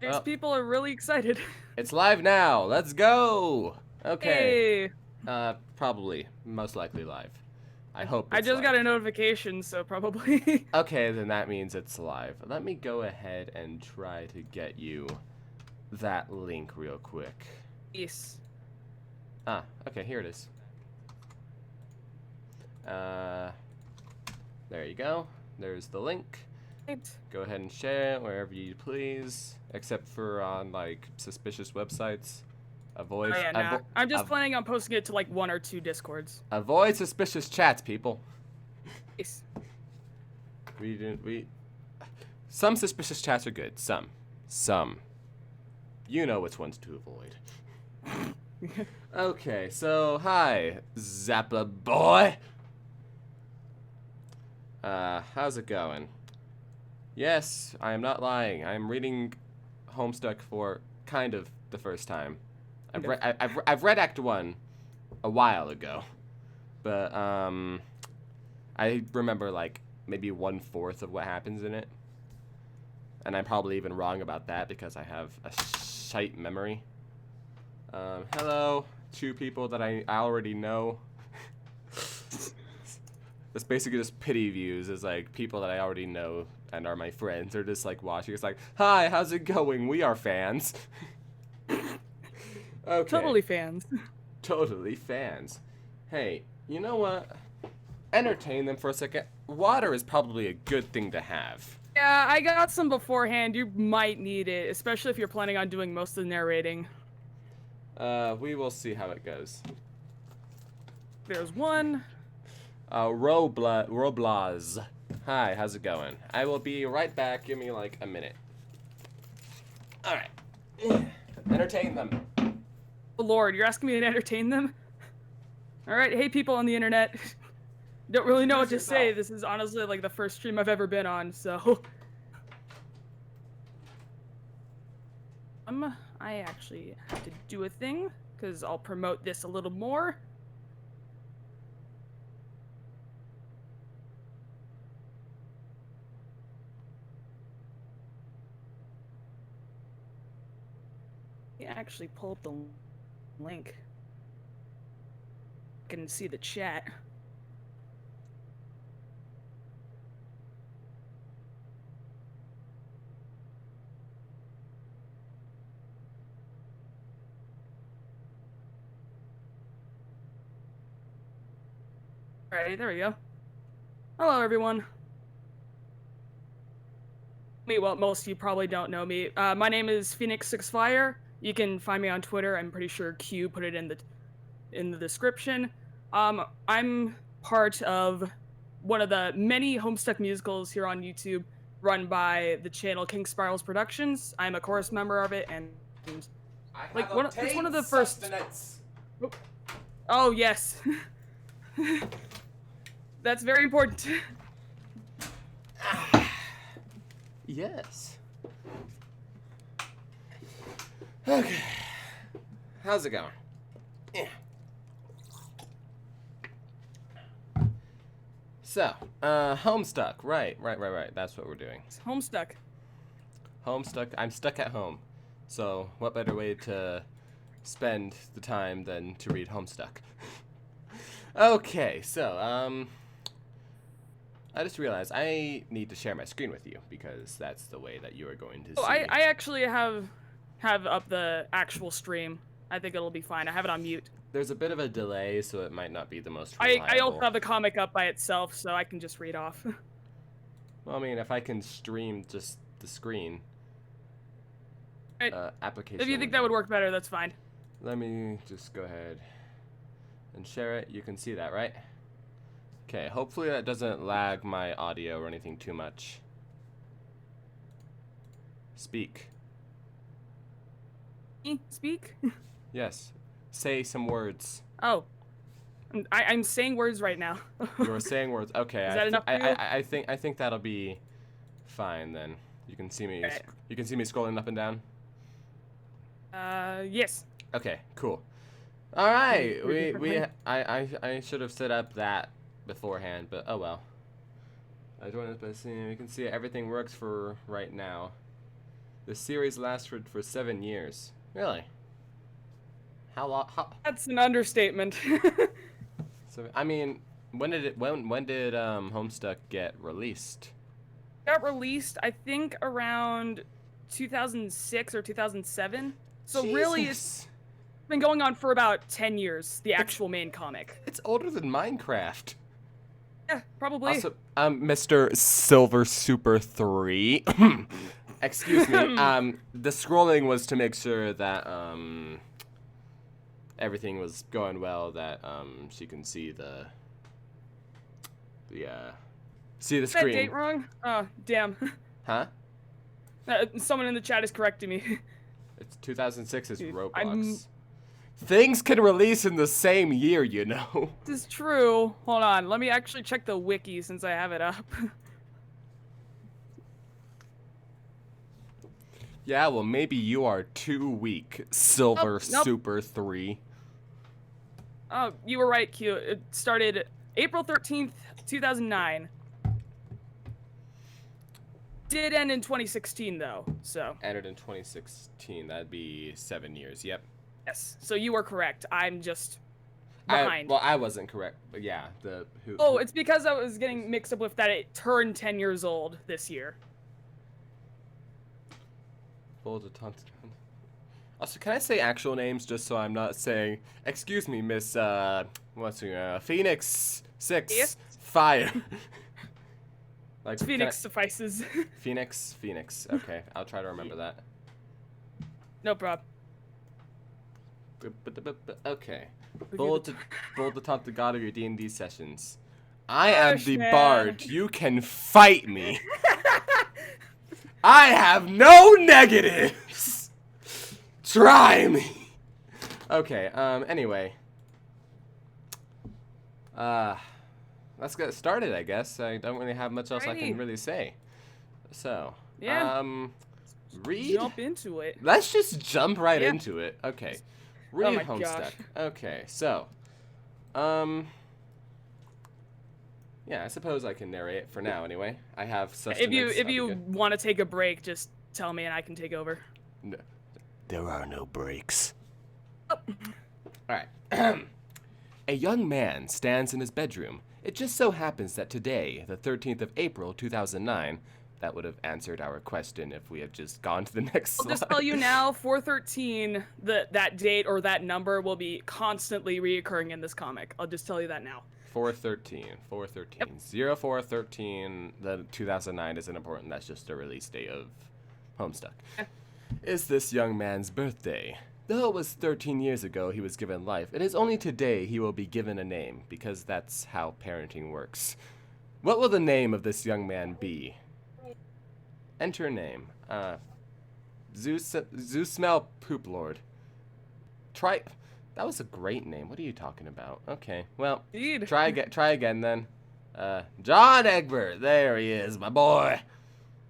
These Oh, people are really excited. it's live now. Let's go. Okay. Hey, Probably, most likely live. I hope I it's just live. got a notification, so probably. Okay, then that means it's live. Let me go ahead and try to get you that link real quick. Yes. Ah, okay, here it is. Uh, there you go. There's the link. Right. Go ahead and share it wherever you please, except for on like suspicious websites. Oh yeah, nah. I'm just planning on posting it to like 1 or 2 discords. Avoid suspicious chats, people. Yes. We some suspicious chats are good. Some. You know which ones to avoid. Okay, so hi, Zappa boy. How's it going? Yes, I am not lying. I am reading Homestuck for kind of the first time. I've read Act 1 a while ago, but I remember like maybe 1/4 of what happens in it, and I'm probably even wrong about that because I have a shite memory. Hello, 2 people that I already know. That's basically just pity views. Is like people that I already know and are my friends are just like watching. It's like, hi, how's it going? We are fans. Okay. Totally fans. Totally fans. Hey, you know what? Entertain them for a second. Water is probably a good thing to have. Yeah, I got some beforehand. You might need it, especially if you're planning on doing most of the narrating. We will see how it goes. There's one. Roblaz. Hi, how's it going? I will be right back. Give me like a minute. Alright. Entertain them. Oh Lord, you're asking me to entertain them? Alright, hey people on the internet. Don't really know what to say. This is honestly like the first stream I've ever been on, so. I actually have to do a thing, because I'll promote this a little more. Actually pull up the link. I can see the chat. Alright, there we go. Hello, everyone. Well, most of you probably don't know me. My name is Phoenix6Fire. You can find me on Twitter. I'm pretty sure Q put it in the description. I'm part of one of the many Homestuck musicals here on YouTube, run by the channel King Spirals Productions. I'm a chorus member of it, and like it's one of the first. Oh yes, that's very important. Yes. Okay. How's it going? Yeah. So, Homestuck. Right. That's what we're doing. It's Homestuck. Homestuck. I'm stuck at home. So, what better way to spend the time than to read Homestuck? Okay, so, I just realized I need to share my screen with you because that's the way that you are going to see. I actually have up the actual stream. I think it'll be fine. I have it on mute. There's a bit of a delay, so it might not be the most reliable. I also have the comic up by itself, so I can just read off. Well, I mean, if I can stream just the screen application. If you think that would work better, that's fine. Let me just go ahead and share it. You can see that, right? Okay, hopefully that doesn't lag my audio or anything too much. Speak. Speak? Yes. Say some words. Oh. I'm saying words right now. You're saying words. Okay. Is that enough for you? I think that'll be fine then. You can see me. Right. You can see me scrolling up and down. Yes. Okay. Cool. All right. I should have set up that beforehand, but oh well. I joined us by seeing. You can see everything works for right now. The series lasted for 7 years. Really? How long? That's an understatement. So I mean, when did Homestuck get released? Got released, I think, around 2006 or 2007. So really, it's Jesus. been going on for about 10 years, the actual main comic. It's older than Minecraft. Yeah, probably. Also, Mr. Silver Super 3. Excuse me. The scrolling was to make sure that everything was going well, that she can see the see the Is that screen. date wrong? Oh, damn. Huh? Someone in the chat is correcting me. It's 2006 is Dude, Roblox. Things can release in the same year, you know. This is true. Hold on, let me actually check the wiki since I have it up. Yeah, well, maybe you are too weak, Silver Nope. Super 3. Oh, you were right, Q. It started April 13th, 2009. Did end in 2016, though, so. Ended in 2016. That'd be 7 years. Yep. Yes, so you were correct. I'm just behind. I wasn't correct, but yeah, Oh, it's because I was getting mixed up with that it turned 10 years old this year. Also, can I say actual names just so I'm not saying, excuse me, Miss, what's her, Phoenix6Fire. Like, Phoenix suffices. Phoenix. Okay, I'll try to remember that. No problem. Okay. Bold to talk to God of your D&D sessions. I am the bard. You can fight me. I have no negatives. Try me. Okay, anyway. Let's get started, I guess. I don't really have much else I can really say. So, yeah. Read? Jump into it. Let's just jump right into it. Okay. Read Homestuck. Gosh. Okay, so, yeah, I suppose I can narrate it for now. Anyway, I have sustenance. If you want to take a break, just tell me and I can take over. No, there are no breaks. Oh. All right. A young man stands in his bedroom. It just so happens that today, the 13th of April, 2009. That would have answered our question if we had just gone to the next slide. I'll just tell you now, 413, that date or that number will be constantly reoccurring in this comic. I'll just tell you that now. 413. Yep. 0413, the 2009 isn't important. That's just the release date of Homestuck. Is this young man's birthday? Though it was 13 years ago he was given life, it is only today he will be given a name, because that's how parenting works. What will the name of this young man be? Enter name. Zeusmel Poop Lord. That was a great name. What are you talking about? Okay, well, Indeed. try again then. John Egbert. There he is, my boy.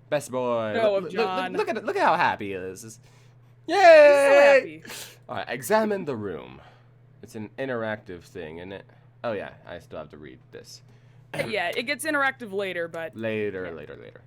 Best boy. John. Look at how happy he is. Yay! He's so happy. All right, examine the room. It's an interactive thing, isn't it? Oh yeah, I still have to read this. Yeah, it gets interactive later, but... Later.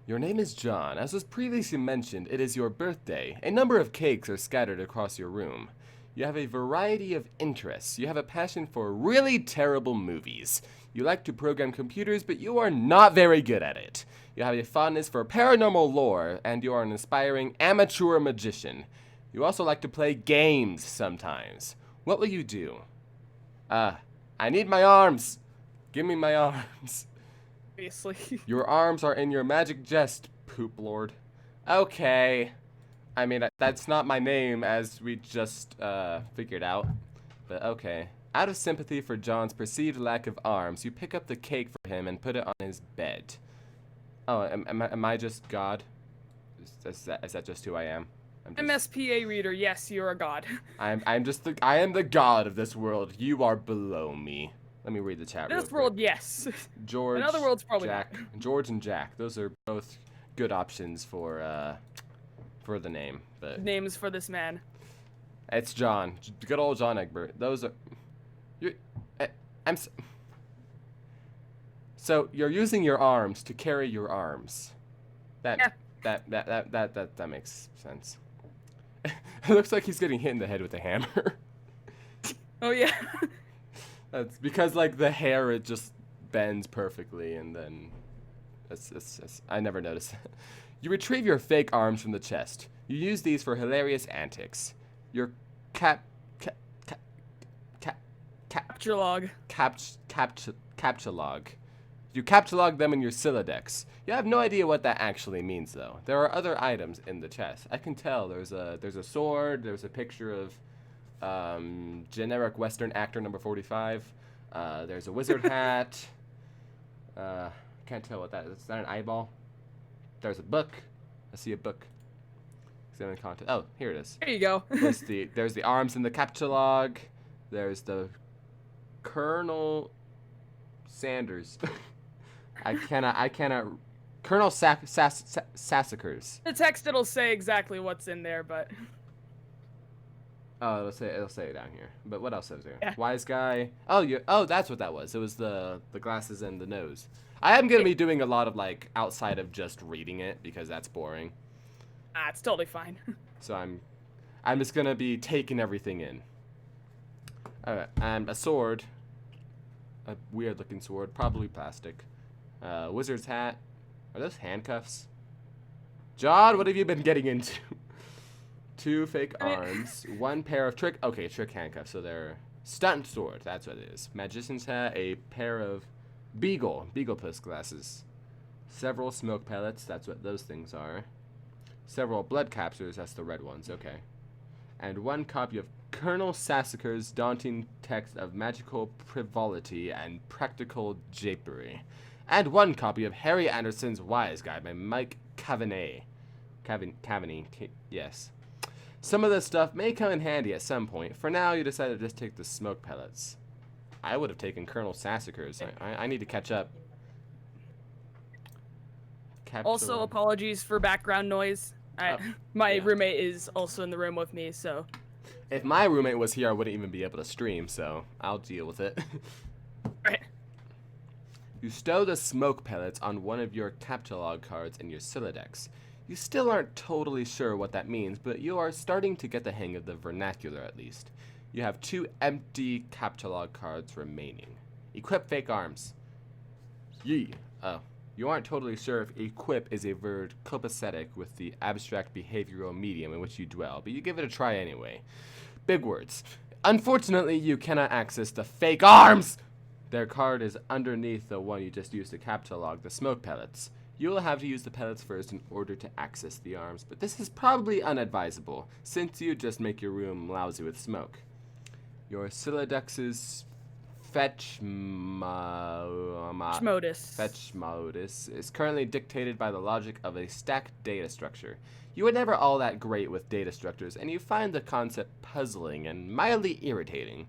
Your name is John. As was previously mentioned, it is your birthday. A number of cakes are scattered across your room. You have a variety of interests. You have a passion for really terrible movies. You like to program computers, but you are not very good at it. You have a fondness for paranormal lore, and you are an aspiring amateur magician. You also like to play games sometimes. What will you do? I need my arms. Give me my arms. Obviously. Your arms are in your magic chest, Poop Lord. Okay. I mean, that's not my name, as we just figured out. But okay. Out of sympathy for John's perceived lack of arms, you pick up the cake for him and put it on his bed. Oh, am I just God? Is that just who I am? MSPA reader, yes, you're a god. I am the god of this world. You are below me. Let me read the chat. This world, yes. George. In other worlds, probably Jack. not. George and Jack. Those are both good options for the name. But names for this man. It's John. Good old John Egbert. Those are. So you're using your arms to carry your arms. Yeah. That makes sense. It looks like he's getting hit in the head with a hammer. Oh yeah. That's because like the hair, it just bends perfectly, and then I never noticed that. You retrieve your fake arms from the chest. You use these for hilarious antics. Your Capture log. captcha log. You captcha log them in your Siladex. You have no idea what that actually means, though. There are other items in the chest. I can tell. There's a sword. There's a picture of generic Western actor number 45. There's a wizard hat. Can't tell what that is. Is that an eyeball? There's a book. I see a book. Examine content. Oh, here it is. There you go. There's the arms in the captcha log. There's the Colonel Sanders. I cannot. Colonel Sassacres. The text it'll say exactly what's in there, but. Oh, it'll say it down here. But what else is there? Yeah. Wise guy. Oh, that's what that was. It was the glasses and the nose. I am gonna be doing a lot of like outside of just reading it because that's boring. Ah, it's totally fine. So I'm just gonna be taking everything in. Alright, and a sword. A weird looking sword, probably plastic. Wizard's hat. Are those handcuffs? John, what have you been getting into? 2 fake arms, 1 pair of trick handcuffs, so they're stunt sword, that's what it is. Magician's hat, a pair of beagle puss glasses. Several smoke pellets, that's what those things are. Several blood capsules, that's the red ones, okay. And 1 copy of Colonel Sassacre's daunting text of magical frivolity and practical japery. And 1 copy of Harry Anderson's Wise Guide by Mike Cavaney. Cavaney, yes. Some of this stuff may come in handy at some point. For now, you decided to just take the smoke pellets. I would have taken Colonel Sassacre's. I need to catch up. Also, apologies for background noise. My roommate is also in the room with me, so. If my roommate was here, I wouldn't even be able to stream, so I'll deal with it. Right. You stow the smoke pellets on one of your captcha log cards in your Siladex. You still aren't totally sure what that means, but you are starting to get the hang of the vernacular at least. You have 2 empty captcha log cards remaining. Equip fake arms. Yee. Oh. You aren't totally sure if equip is a word copacetic with the abstract behavioral medium in which you dwell, but you give it a try anyway. Big words. Unfortunately, you cannot access the fake arms! Their card is underneath the one you just used to captcha log the smoke pellets. You will have to use the pellets first in order to access the arms, but this is probably unadvisable, since you just make your room lousy with smoke. Your Siladex's fetch modus is currently dictated by the logic of a stacked data structure. You were never all that great with data structures, and you find the concept puzzling and mildly irritating.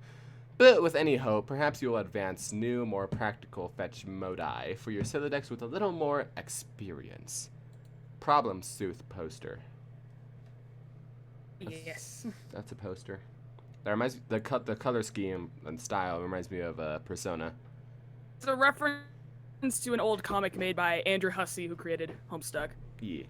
But with any hope, perhaps you'll advance new, more practical fetch modi for your Siladex with a little more experience. Problem Sooth poster. Yes. That's a poster. That reminds the color scheme and style reminds me of Persona. It's a reference to an old comic made by Andrew Hussey, who created Homestuck. Yeah.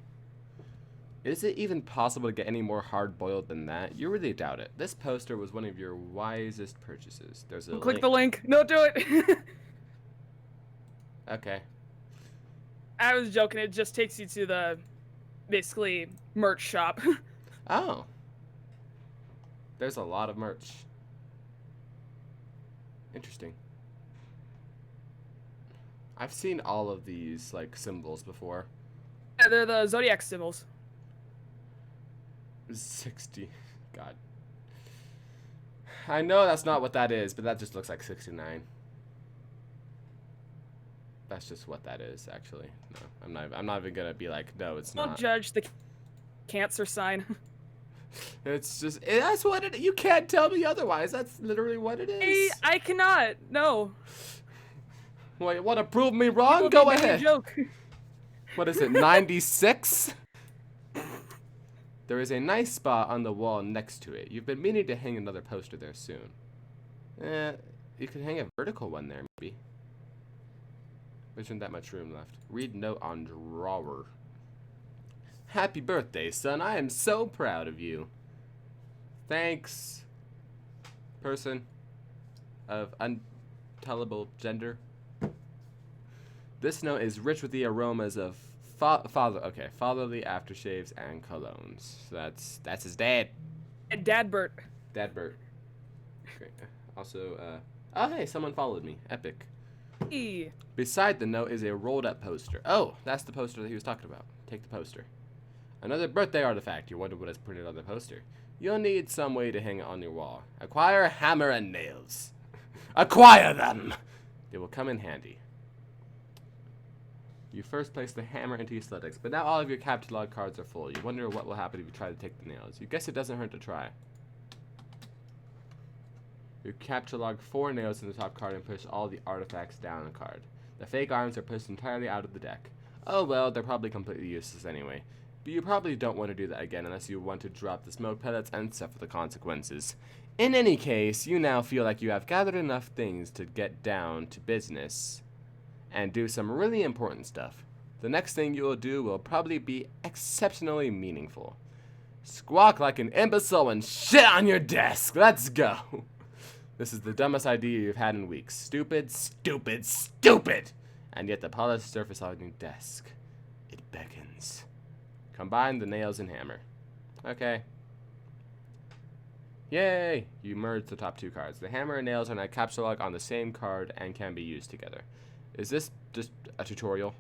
Is it even possible to get any more hard-boiled than that? You really doubt it. This poster was one of your wisest purchases. There's a Click the link. No, do it. Okay. I was joking. It just takes you to the, basically, merch shop. Oh. There's a lot of merch. Interesting. I've seen all of these, like, symbols before. Yeah, they're the Zodiac symbols. 60. God. I know that's not what that is, but that just looks like 69. That's just what that is, actually. No, I'm not even gonna be like, no, it's not. Don't judge the Cancer sign. It's just, that's what it, you can't tell me otherwise. That's literally what it is. I cannot. No. Well, you want to prove me wrong? People Go make a ahead. joke. What is it, 96? There is a nice spot on the wall next to it. You've been meaning to hang another poster there soon. You could hang a vertical one there, maybe. There isn't that much room left. Read note on drawer. Happy birthday, son. I am so proud of you. Thanks, person of untellable gender. This note is rich with the aromas of fatherly aftershaves and colognes. So that's his dad. And Dad Bert. Dad Bert. Great. Also, oh hey, someone followed me. Epic. Hey. Beside the note is a rolled up poster. Oh, that's the poster that he was talking about. Take the poster. Another birthday artifact. You wonder what is printed on the poster. You'll need some way to hang it on your wall. Acquire a hammer and nails. Acquire them! They will come in handy. You first place the hammer into your athletics, but now all of your catalog cards are full. You wonder what will happen if you try to take the nails. You guess it doesn't hurt to try. You capture log 4 nails in the top card and push all the artifacts down the card. The fake arms are pushed entirely out of the deck. Oh well, they're probably completely useless anyway. But you probably don't want to do that again unless you want to drop the smoke pellets and suffer the consequences. In any case, you now feel like you have gathered enough things to get down to business and do some really important stuff. The next thing you will do will probably be exceptionally meaningful. Squawk like an imbecile and shit on your desk. Let's go. This is the dumbest idea you've had in weeks. Stupid, stupid, stupid! And yet the polished surface on your desk, it beckons. Combine the nails and hammer. Okay. Yay! You merge the top 2 cards. The hammer and nails are now capture lock on the same card and can be used together. Is this just a tutorial?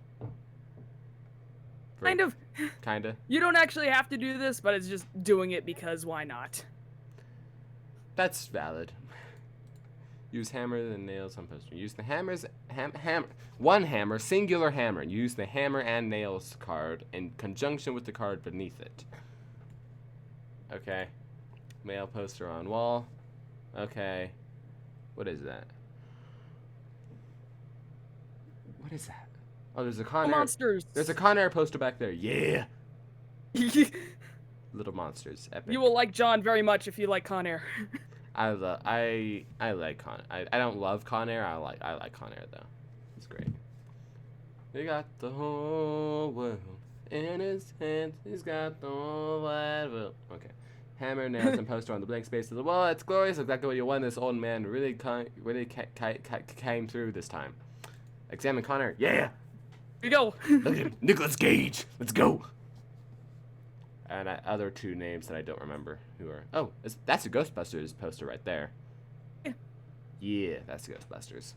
Kind of. Kinda. You don't actually have to do this, but it's just doing it because why not? That's valid. Use hammer and nails on poster. Use the hammers, one hammer, singular hammer. Use the hammer and nails card in conjunction with the card beneath it. Okay. Mail poster on wall. Okay. What is that? What is that? Oh, there's a Con Air. Monsters. There's a Con Air poster back there. Yeah. Little monsters. Epic. You will like John very much if you like Con Air. I like Con. I don't love Con Air. I like Con Air though. It's great. He got the whole world in his hands. He's got the whole wide world. Okay. Hammer, nails, and poster on the blank space of the wall. It's glorious. Exactly what you want. This old man really came through this time. Examine Con Air. Yeah. Here you go. Look at him. Nicolas Cage. Let's go. And other 2 names that I don't remember who are. Oh, that's a Ghostbusters poster right there. Yeah. Yeah, that's Ghostbusters.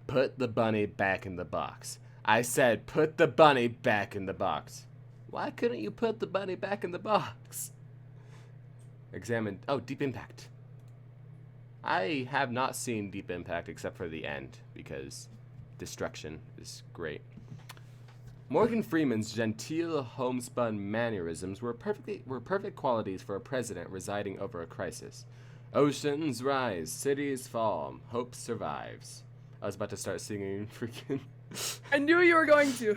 Put the bunny back in the box. I said put the bunny back in the box. Why couldn't you put the bunny back in the box? Examine. Oh, Deep Impact. I have not seen Deep Impact except for the end because destruction is great. Morgan Freeman's genteel homespun mannerisms were perfect qualities for a president residing over a crisis. Oceans rise, cities fall, hope survives. I was about to start singing freaking... I knew you were going to.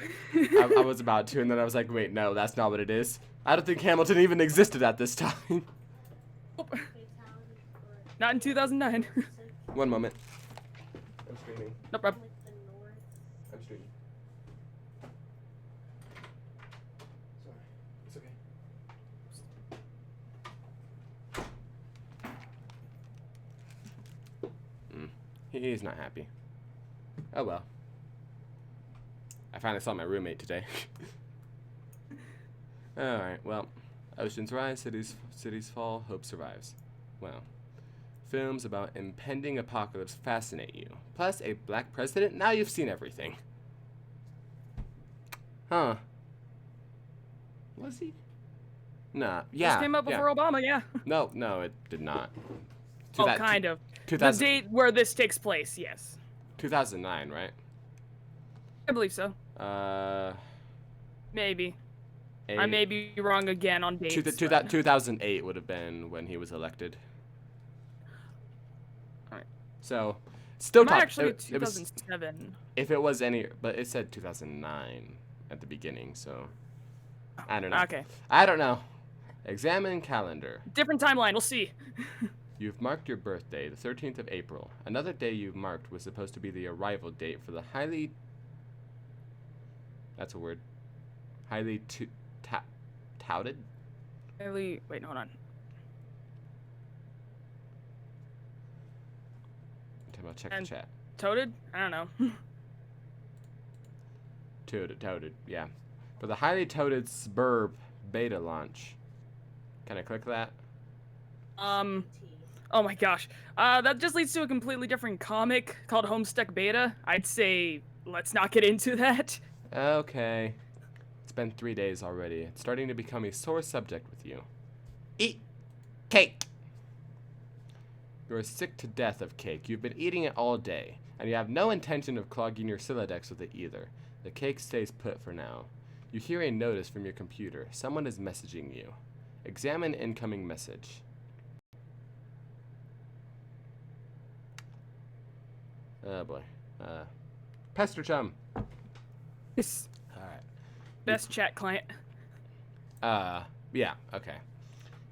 I was about to, and then I was like, wait, no, that's not what it is. I don't think Hamilton even existed at this time. Not in 2009. One moment. I'm streaming. No problem. I'm streaming. Sorry. It's okay. He's not happy. Oh well. I finally saw my roommate today. Alright, well. Oceans rise, cities fall, hope survives. Well. Films about impending apocalypse fascinate you. Plus a black president? Now you've seen everything. Huh. Was he? Nah. Yeah. This came up before Obama, yeah. No, it did not. Kind of. The date where this takes place, yes. 2009, right? I believe so. Maybe. I may be wrong again on dates. 2008 would have been when he was elected. Alright. So, still not actually 2007. If it was any, but it said 2009 at the beginning, so I don't know. Okay. I don't know. Examine calendar. Different timeline. We'll see. You've marked your birthday, the 13th of April. Another day you've marked was supposed to be the arrival date for the highly... That's a word. Highly touted? Wait, hold on. I'll check the chat. Toted? I don't know. Touted, yeah. For the highly touted Sburb beta launch. Can I click that? Oh my gosh. That just leads to a completely different comic called Homestuck Beta. I'd say let's not get into that. Okay. It's been 3 days already. It's starting to become a sore subject with you. Eat cake! You're sick to death of cake. You've been eating it all day, and you have no intention of clogging your Sylladex with it either. The cake stays put for now. You hear a notice from your computer. Someone is messaging you. Examine incoming message. Oh boy. Pester Chum. Yes. Alright. Best chat client. Yeah, okay.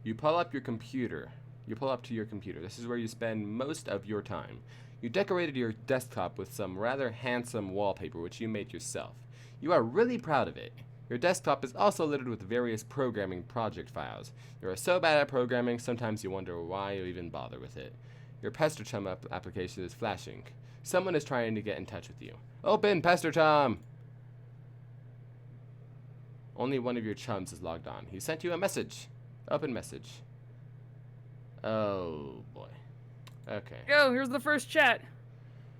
You pull up your computer. You pull up to your computer. This is where you spend most of your time. You decorated your desktop with some rather handsome wallpaper which you made yourself. You are really proud of it. Your desktop is also littered with various programming project files. You are so bad at programming, sometimes you wonder why you even bother with it. Your Pester Chum application is flashing. Someone is trying to get in touch with you. Open Pester Chum! Only one of your chums is logged on. He sent you a message. Open message. Oh boy. Okay. Yo, here's the first chat.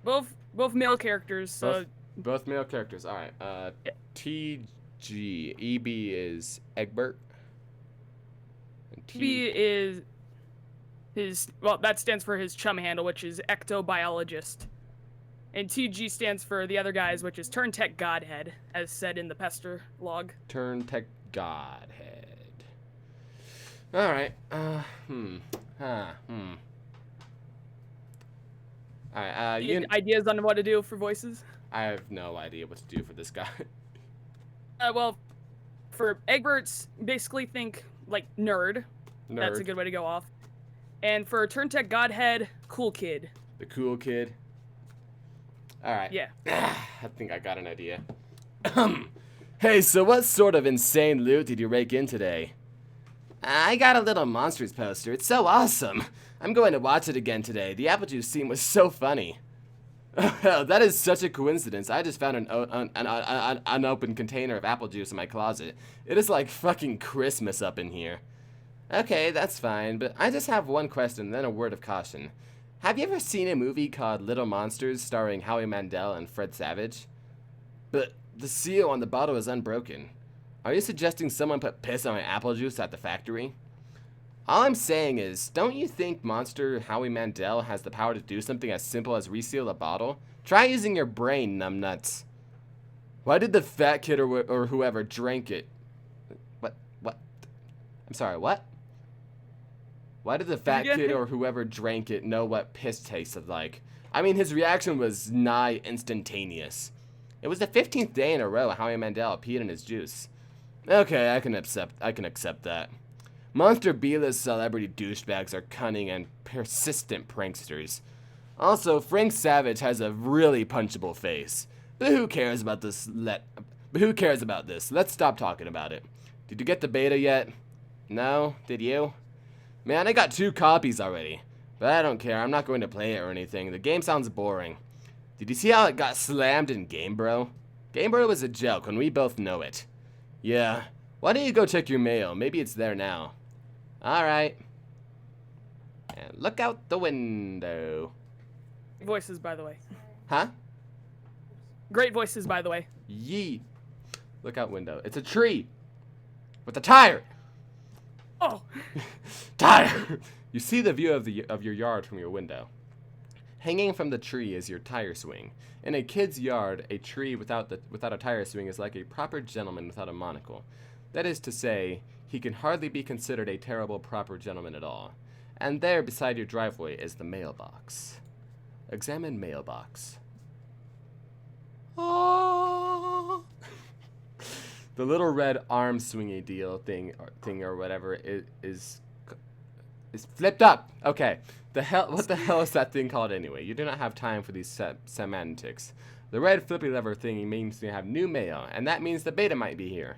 Both male characters. So both male characters. All right. Yeah. TG. EB is Egbert. And TB is his. Well, that stands for his chum handle, which is ectobiologist. And TG stands for the other guys, which is Turn Tech Godhead, as said in the Pester log. Turn Tech Godhead. All right. All right. Ideas on what to do for voices? I have no idea what to do for this guy. Well, for Egbert's, basically think like nerd. That's a good way to go off. And for Turn Tech Godhead, cool kid. The cool kid. All right. Yeah. I think I got an idea. Hey, so what sort of insane loot did you rake in today? I got a little Monsters poster. It's so awesome. I'm going to watch it again today. The apple juice scene was so funny. That is such a coincidence. I just found an unopened container of apple juice in my closet. It is like fucking Christmas up in here. Okay, that's fine, but I just have one question and then a word of caution. Have you ever seen a movie called Little Monsters starring Howie Mandel and Fred Savage? But the seal on the bottle is unbroken. Are you suggesting someone put piss on my apple juice at the factory? All I'm saying is, don't you think Monster Howie Mandel has the power to do something as simple as reseal a bottle? Try using your brain, numbnuts. Why did the fat kid or whoever drank it? What? I'm sorry, what? Why did the fat kid or whoever drank it know what piss tasted like? I mean, his reaction was nigh instantaneous. It was the 15th day in a row Howie Mandel peed in his juice. Okay, I can accept that. Monster B-list celebrity douchebags are cunning and persistent pranksters. Also, Frank Savage has a really punchable face. But who cares about this? Let's stop talking about it. Did you get the beta yet? No? Did you? Man, I got 2 copies already. But I don't care. I'm not going to play it or anything. The game sounds boring. Did you see how it got slammed in Game Bro? Game Bro was a joke, and we both know it. Yeah. Why don't you go check your mail? Maybe it's there now. Alright. And look out the window. Voices, by the way. Huh? Great voices, by the way. Yee. Look out window. It's a tree. With a tire. Oh. Tire. You see the view of your yard from your window. Hanging from the tree is your tire swing. In a kid's yard, a tree without a tire swing is like a proper gentleman without a monocle. That is to say, he can hardly be considered a terrible proper gentleman at all. And there, beside your driveway, is the mailbox. Examine mailbox. Oh. The little red arm swingy deal thing or whatever is flipped up. Okay. What the hell is that thing called anyway? You do not have time for these semantics. The red flippy lever thingy means you have new mail, and that means the beta might be here.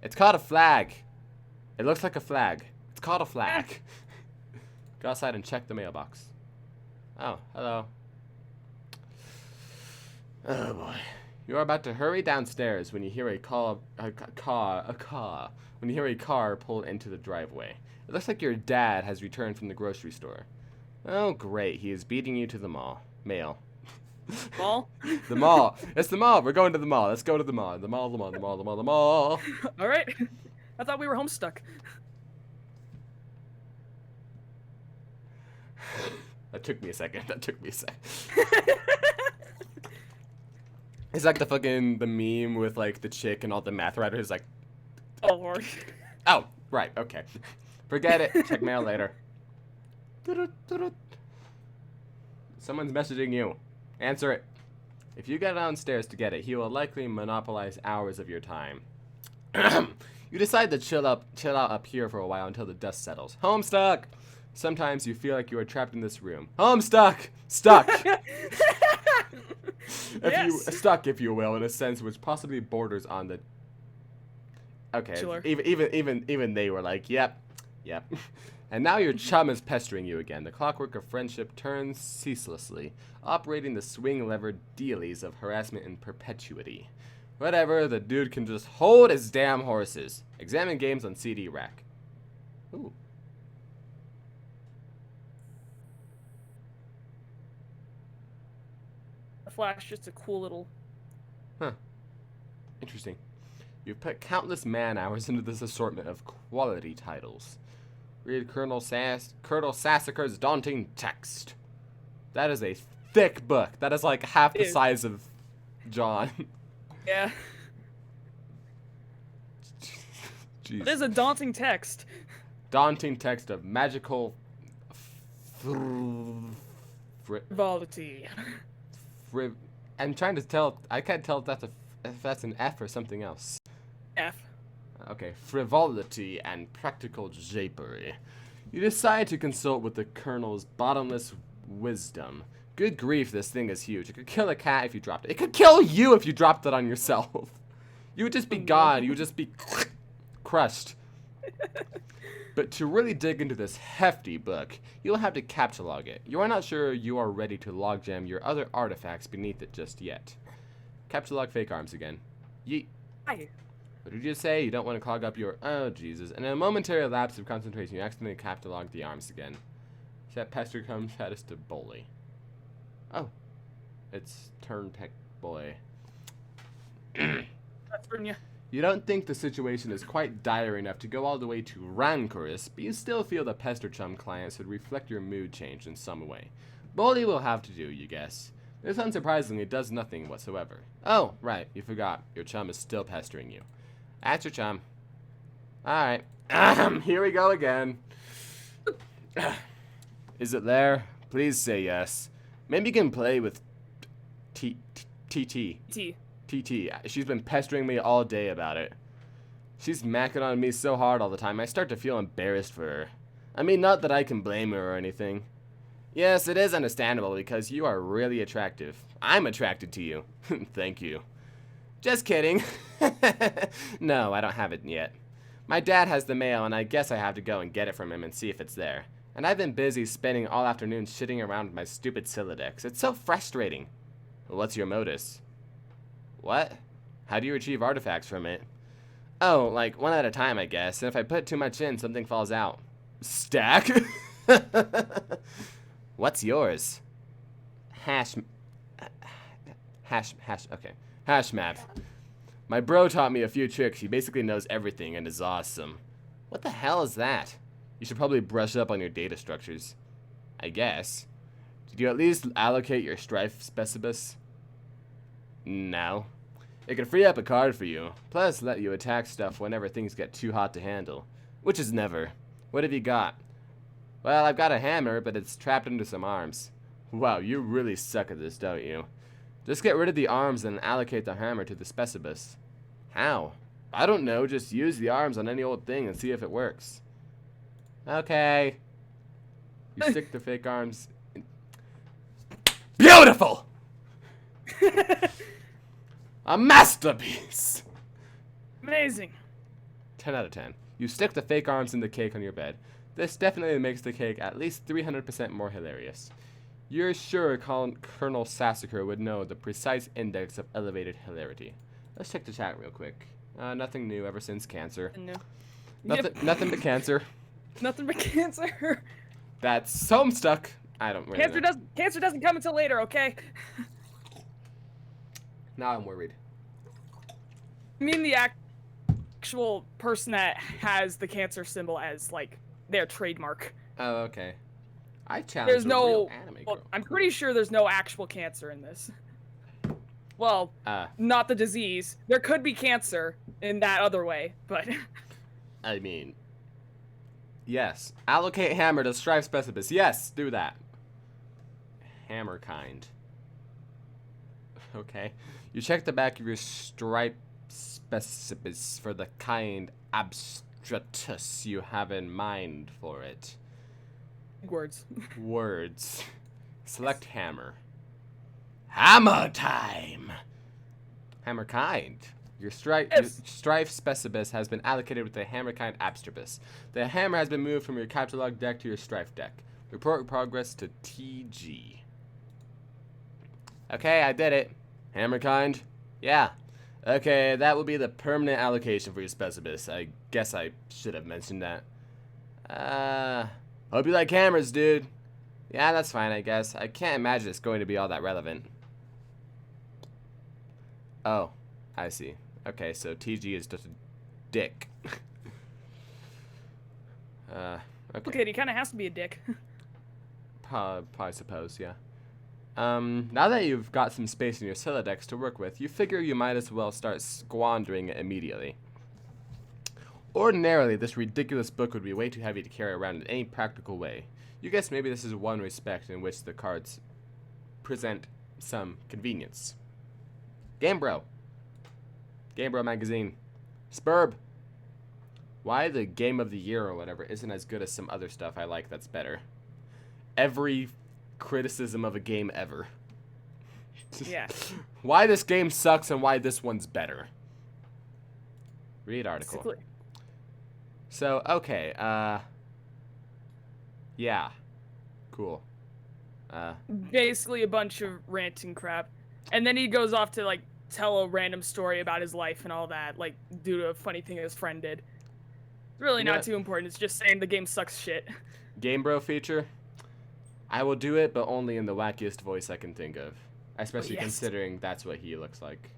It's called a flag. It looks like a flag. It's called a flag. Go outside and check the mailbox. Oh, hello. Oh boy. You are about to hurry downstairs when you hear a car. When you hear a car pull into the driveway. It looks like your dad has returned from the grocery store. Oh great, he is beating you to the mall. Mail. Mall? The mall. It's the mall. We're going to the mall. Let's go to the mall. The mall, the mall, the mall, the mall, the mall. All right. I thought we were Homestuck. That took me a second. It's like the meme with like the chick and all the math writers like, Oh Lord. oh, right, okay. Forget it. Check mail later. Someone's messaging you. Answer it. If you get downstairs to get it, he will likely monopolize hours of your time. You decide to chill out up here for a while until the dust settles. Homestuck! Sometimes you feel like you are trapped in this room. Homestuck! Stuck! Stuck, if you will, in a sense which possibly borders on the... Okay, Sure. even they were like, yep. And now your chum is pestering you again. The clockwork of friendship turns ceaselessly, operating the swing-levered dealies of harassment in perpetuity. Whatever, the dude can just hold his damn horses. Examine games on CD rack. Ooh. The Flash, just a cool little... Huh. Interesting. You've put countless man-hours into this assortment of quality titles. Read Colonel Sassacre's daunting text. That is a thick book. That is like half the size of John. Yeah. Jeez. It is a daunting text. Daunting text of magical... Frivolity. I'm trying to tell... I can't tell if that's an F or something else. F. Okay, frivolity and practical japery. You decide to consult with the Colonel's bottomless wisdom. Good grief, this thing is huge. It could kill a cat if you dropped it. It could kill you if you dropped it on yourself. You would just be gone. You would just be crushed. But to really dig into this hefty book, you'll have to captchalogue it. You are not sure you are ready to logjam your other artifacts beneath it just yet. Captchalogue fake arms again. Yeet. Hi. What did you say? You don't want to clog up your... Oh, Jesus. And in a momentary lapse of concentration, you accidentally captchalogue the arms again. Set pester comes status to bully. Oh. It's turn tech boy. That's for you. You don't think the situation is quite dire enough to go all the way to rancorous, but you still feel the pester chum clients would reflect your mood change in some way. Bully will have to do, you guess. This unsurprisingly does nothing whatsoever. Oh, right, you forgot. Your chum is still pestering you. That's your chum. Alright. Here we go again. Is it there? Please say yes. Maybe you can play with TT. TT. She's been pestering me all day about it. She's macking on me so hard all the time, I start to feel embarrassed for her. I mean, not that I can blame her or anything. Yes, it is understandable because you are really attractive. I'm attracted to you. Thank you. Just kidding. No, I don't have it yet. My dad has the mail, and I guess I have to go and get it from him and see if it's there. And I've been busy spending all afternoon shitting around with my stupid Silodex. It's so frustrating. What's your modus? What? How do you retrieve artifacts from it? Oh, like one at a time, I guess. And if I put too much in, something falls out. Stack? What's yours? Okay. Hash map. My bro taught me a few tricks. He basically knows everything and is awesome. What the hell is that? You should probably brush up on your data structures. I guess. Did you at least allocate your strife specibus? No. It can free up a card for you, plus let you attack stuff whenever things get too hot to handle. Which is never. What have you got? Well, I've got a hammer, but it's trapped into some arms. Wow, you really suck at this, don't you? Just get rid of the arms and allocate the hammer to the specibus. How? I don't know, just use the arms on any old thing and see if it works. Okay. You stick the fake arms in. Beautiful! A masterpiece! Amazing. 10 out of 10. You stick the fake arms in the cake on your bed. This definitely makes the cake at least 300% more hilarious. You're sure Colonel Sassacre would know the precise index of elevated hilarity. Let's check the chat real quick. Nothing new ever since cancer. No. Nothing but cancer. Nothing but cancer. That's HOMESTUCK. I don't really know. Cancer doesn't come until later, okay? Now I'm worried. I mean the actual person that has the cancer symbol as, like, their trademark. Oh, okay. I challenge There's no... real anime Well, girl. I'm pretty sure there's no actual cancer in this. Well, not the disease. There could be cancer in that other way, but... I mean... Yes. Allocate hammer to strive specibus. Yes, do that. Hammer kind. Okay. You check the back of your stripe specibus for the kind abstratus you have in mind for it. Words. Words. Select hammer. Hammer time! Hammer kind. Your strife specibus has been allocated with the hammer kind abstrabus. The hammer has been moved from your catalog deck to your strife deck. Report progress to TG. Okay, I did it. Hammer kind? Yeah. Okay, that will be the permanent allocation for your specibus. I guess I should have mentioned that. Hope you like hammers, dude. Yeah, that's fine, I guess. I can't imagine it's going to be all that relevant. Oh, I see. Okay, so TG is just a dick. Okay. Okay, he kind of has to be a dick. I suppose, yeah. Now that you've got some space in your Siladex to work with, you figure you might as well start squandering it immediately. Ordinarily, this ridiculous book would be way too heavy to carry around in any practical way. You guess maybe this is one respect in which the cards present some convenience. Game Bro magazine. Spurb. Why the game of the year or whatever isn't as good as some other stuff I like that's better. Every criticism of a game ever. Yeah. Why this game sucks and why this one's better. Read article. Basically. So, okay, yeah. Cool. Basically a bunch of ranting crap. And then he goes off to, like, tell a random story about his life and all that, like, due to a funny thing his friend did. It's really not too important. It's just saying the game sucks shit. Game Bro feature? I will do it, but only in the wackiest voice I can think of. Especially considering that's what he looks like.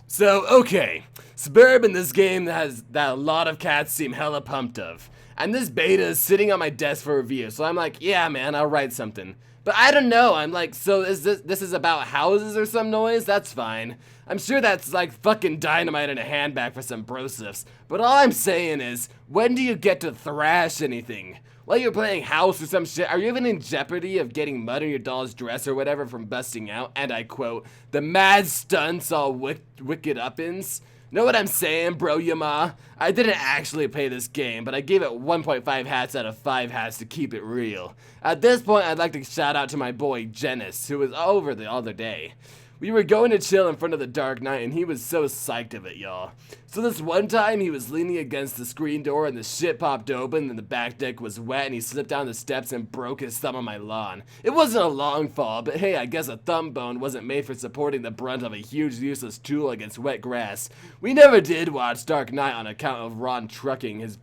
So, okay. Spurb in this game that a lot of cats seem hella pumped of. And this beta is sitting on my desk for review, so I'm like, yeah, man, I'll write something. But I don't know, I'm like, so is this is about houses or some noise? That's fine. I'm sure that's like fucking dynamite in a handbag for some brosifs. But all I'm saying is, when do you get to thrash anything? While you're playing house or some shit, are you even in jeopardy of getting mud on your doll's dress or whatever from busting out, and I quote, the mad stunts all wicked up-ins? Know what I'm saying, bro, yama? I didn't actually play this game, but I gave it 1.5 hats out of 5 hats to keep it real. At this point, I'd like to shout out to my boy, Jenis, who was over the other day. We were going to chill in front of the Dark Knight, and he was so psyched of it, y'all. So this one time, he was leaning against the screen door, and the shit popped open, and the back deck was wet, and he slipped down the steps and broke his thumb on my lawn. It wasn't a long fall, but hey, I guess a thumb bone wasn't made for supporting the brunt of a huge useless tool against wet grass. We never did watch Dark Knight on account of Ron trucking his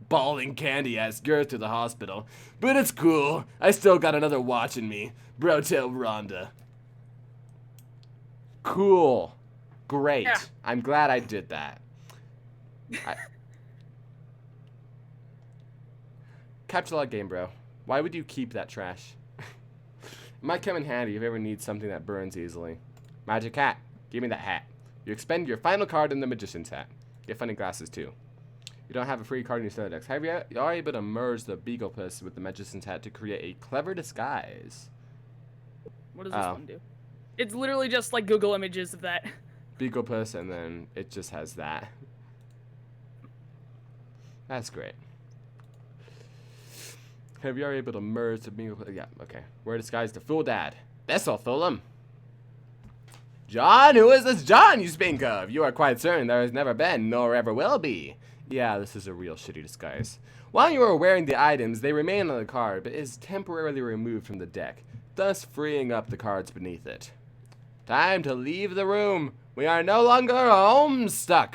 bawling candy-ass girth to the hospital. But it's cool. I still got another watch in me. Bro, tell Rhonda. Cool. Great. Yeah. I'm glad I did that. Capture log game, bro. Why would you keep that trash? It might come in handy if you ever need something that burns easily. Magic hat. Give me that hat. You expend your final card in the magician's hat. Get funny glasses too. You don't have a free card in your Steam decks. However, you are able to merge the Beagle Puss with the magician's hat to create a clever disguise. What does this one do? It's literally just like Google images of that. Beagle Puss, and then it just has that. That's great. Have you are able to merge the Beagle Puss? Yeah, okay. Wear disguise to fool dad. This'll fool him. John? Who is this John you speak of? You are quite certain there has never been, nor ever will be. Yeah, this is a real shitty disguise. While you are wearing the items, they remain on the card, but is temporarily removed from the deck, thus freeing up the cards beneath it. Time to leave the room. We are no longer homestuck.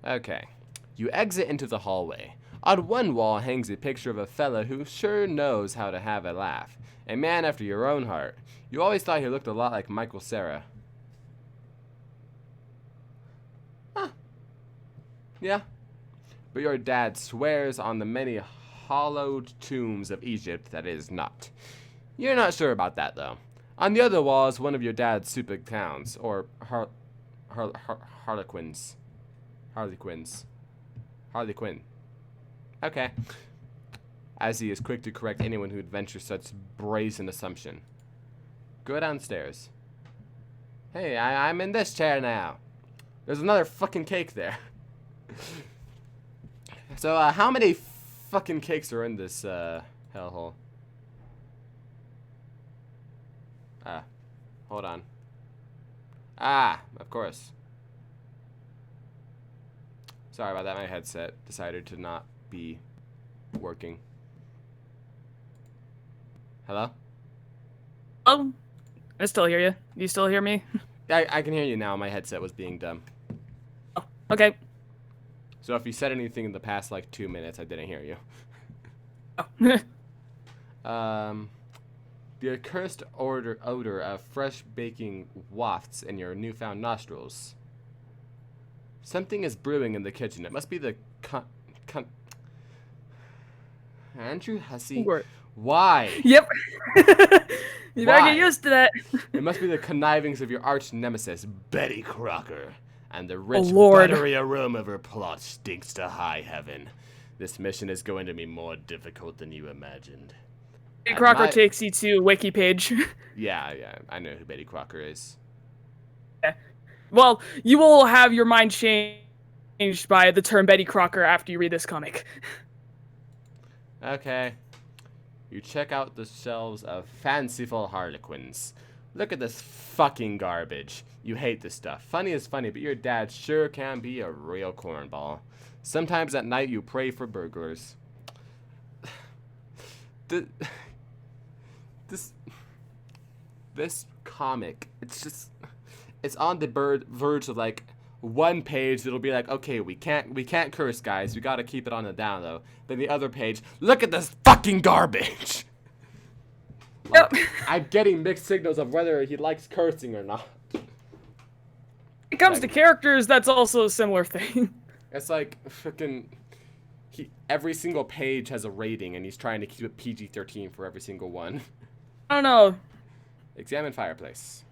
Okay. You exit into the hallway. On one wall hangs a picture of a fella who sure knows how to have a laugh. A man after your own heart. You always thought he looked a lot like Michael Cera. Huh. Yeah. But your dad swears on the many hollowed tombs of Egypt that it is not. You're not sure about that, though. On the other wall is one of your dad's super towns, or Harlequins. Harley Quinn. Okay. As he is quick to correct anyone who would venture such brazen assumption. Go downstairs. Hey, I'm in this chair now. There's another fucking cake there. So, how many fucking cakes are in this, hellhole? Hold on. Of course. Sorry about that, my headset decided to not be working. Hello? Oh, I still hear you. Do you still hear me? I can hear you now, my headset was being dumb. Oh, okay. So if you said anything in the past, like, 2 minutes, I didn't hear you. Oh. The accursed odor of fresh baking wafts in your newfound nostrils. Something is brewing in the kitchen. It must be the Andrew Hussey. Why? Yep. You better get used to that. It must be the connivings of your arch nemesis, Betty Crocker. And the rich, Lord. buttery aroma of her plot stinks to high heaven. This mission is going to be more difficult than you imagined. Betty Crocker takes you to wiki page. Yeah, I know who Betty Crocker is. Yeah. Well, you will have your mind changed by the term Betty Crocker after you read this comic. Okay. You check out the shelves of fanciful harlequins. Look at this fucking garbage. You hate this stuff. Funny is funny, but your dad sure can be a real cornball. Sometimes at night you pray for burglars. This comic, it's on the verge of like one page that'll be like, okay, we can't curse, guys, we gotta keep it on the down low. Then the other page, look at this fucking garbage. Like, yep. I'm getting mixed signals of whether he likes cursing or not. It comes to characters, that's also a similar thing. It's like freaking every single page has a rating and he's trying to keep it PG-13 for every single one. I don't know. Examine fireplace.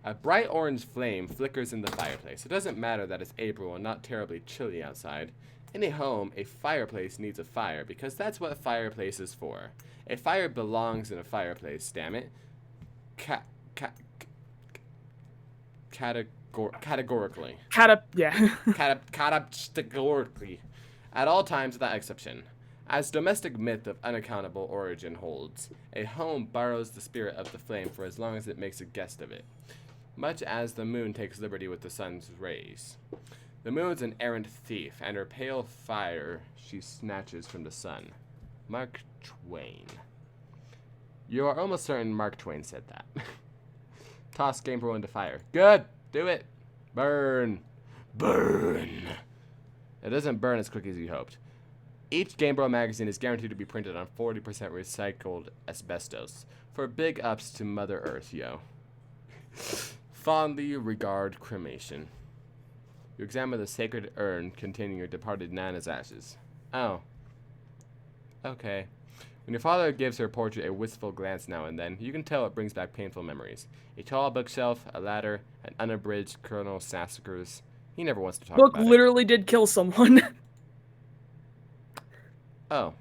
A bright orange flame flickers in the fireplace. It doesn't matter that it's April and not terribly chilly outside. In a home, a fireplace needs a fire because that's what a fireplace is for. A fire belongs in a fireplace, damn it. Categorically. Categorically. At all times without exception. As domestic myth of unaccountable origin holds, a home borrows the spirit of the flame for as long as it makes a guest of it. Much as the moon takes liberty with the sun's rays. The moon's an errant thief, and her pale fire she snatches from the sun. Mark Twain. You are almost certain Mark Twain said that. Toss Game Bro into fire. Good! Do it! Burn! Burn! It doesn't burn as quickly as you hoped. Each Game Bro magazine is guaranteed to be printed on 40% recycled asbestos. For big ups to Mother Earth, yo. Fondly regard cremation. You examine the sacred urn containing your departed Nana's ashes. Oh. Okay. When your father gives her portrait a wistful glance now and then, you can tell it brings back painful memories. A tall bookshelf, a ladder, an unabridged Colonel Sassacres. He never wants to talk about it. Book literally did kill someone. Oh.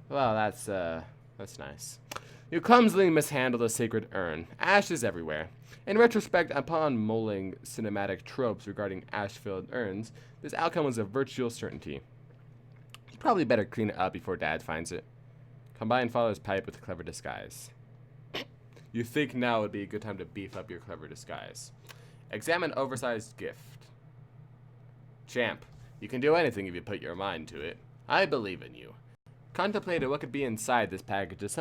Well, that's nice. You clumsily mishandle the sacred urn. Ashes everywhere. In retrospect, upon mulling cinematic tropes regarding ash-filled urns, this outcome was a virtual certainty. You probably better clean it up before Dad finds it. Combine father's pipe with a clever disguise. You think now would be a good time to beef up your clever disguise. Examine oversized gift. Champ, you can do anything if you put your mind to it. I believe in you. Contemplating what could be inside this package is